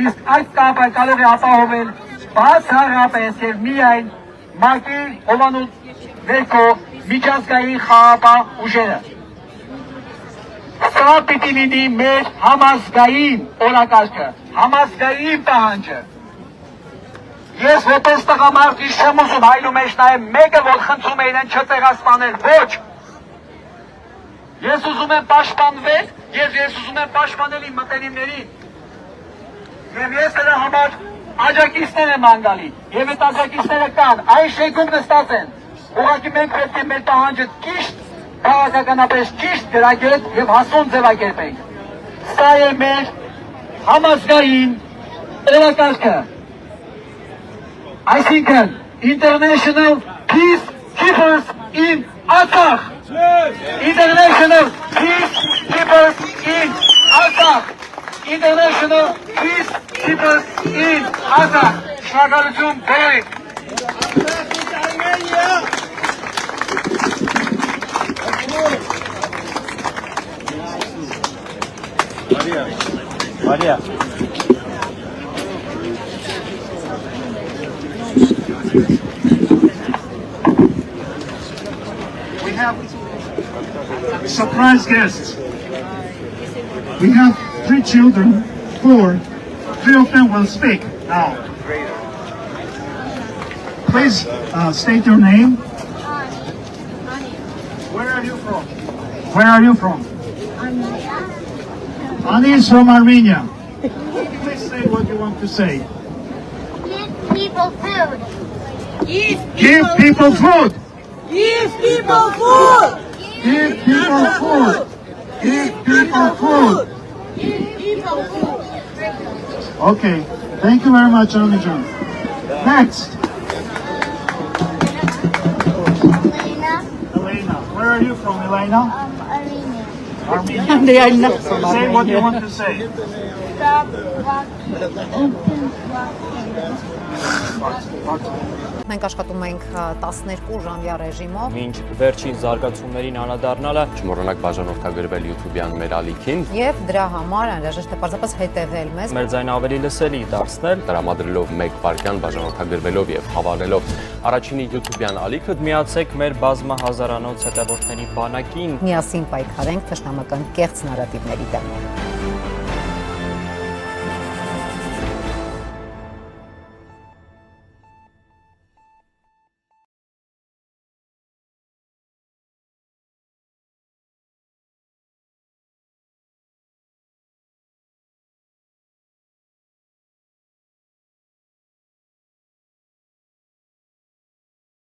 Իսկ այդ կապը կարող է ապահովել բացառապես եւ միայն Մակ-Ի հովանոց ներքո միջազգային խաղաղապահ ուժերը։ Սա պիտի լինի մեր համազգային օրակարգը, համազգային պահանջը։ Ես որպես տղամարդ ինչ չեմ ուզում հայլու մեջ նայեմ մեկը, որ խնդրում է իրեն չտեղասպանել, ոչ։ Ես ուզում եմ պաշտպանվել, ես ուզում եմ պաշտպանել իմ մտերիմներին։ Եվ ես դրա համար աջակիցներ եմ անգալի, եւ այդ աջակիցները կան, այս շենքում նստած են։ Ուղղակի մենք պետք է մեր պահանջը ճիշտ, քաղաքականապես ճիշտ գրագետ եւ հասուն ձևակերպենք։ Սա է մեր համազգային օրակարգը։ Այսինքն International Peacekeepers in Artsakh. International Peacekeepers in Artsakh. International Peacekeepers in Artsakh. Շնորհակալություն բոլորին։ Մարիա։ We have surprise guests. We have 3 children, 4. 3 of them will speak now. Please state your name. Where are you from? Where are you from? Ani is from Armenia. Please say what you want to say. Give people food. Give people food. Give people food. Give people food. Give people food. Give people food. Okay. Thank you very much, Ani John. Next. Elena. Where are you from, Elena? Armenia. Armenia. Say what you want to say. Stop walking. Open walking. Մենք աշխատում ենք 12 ժամյա ռեժիմով։ Մինչ վերջին զարգացումներին անդրադառնալը Չմոռանաք բաժանորդագրվել YouTube-յան մեր ալիքին Եվ դրա համար անհրաժեշտ է պարզապես հետևել մեզ։ մեր ձայնը ավելի լսելի դարձնել, տրամադրելով 1 վայրկյան բաժանորդագրվելով եւ հավանելով առաջինի YouTube-յան ալիքը միացեք մեր բազմահազարանոց հետևորդների բանակին։ Միասին պայքարենք թշնամական կեղծ նարատիվների դեմ։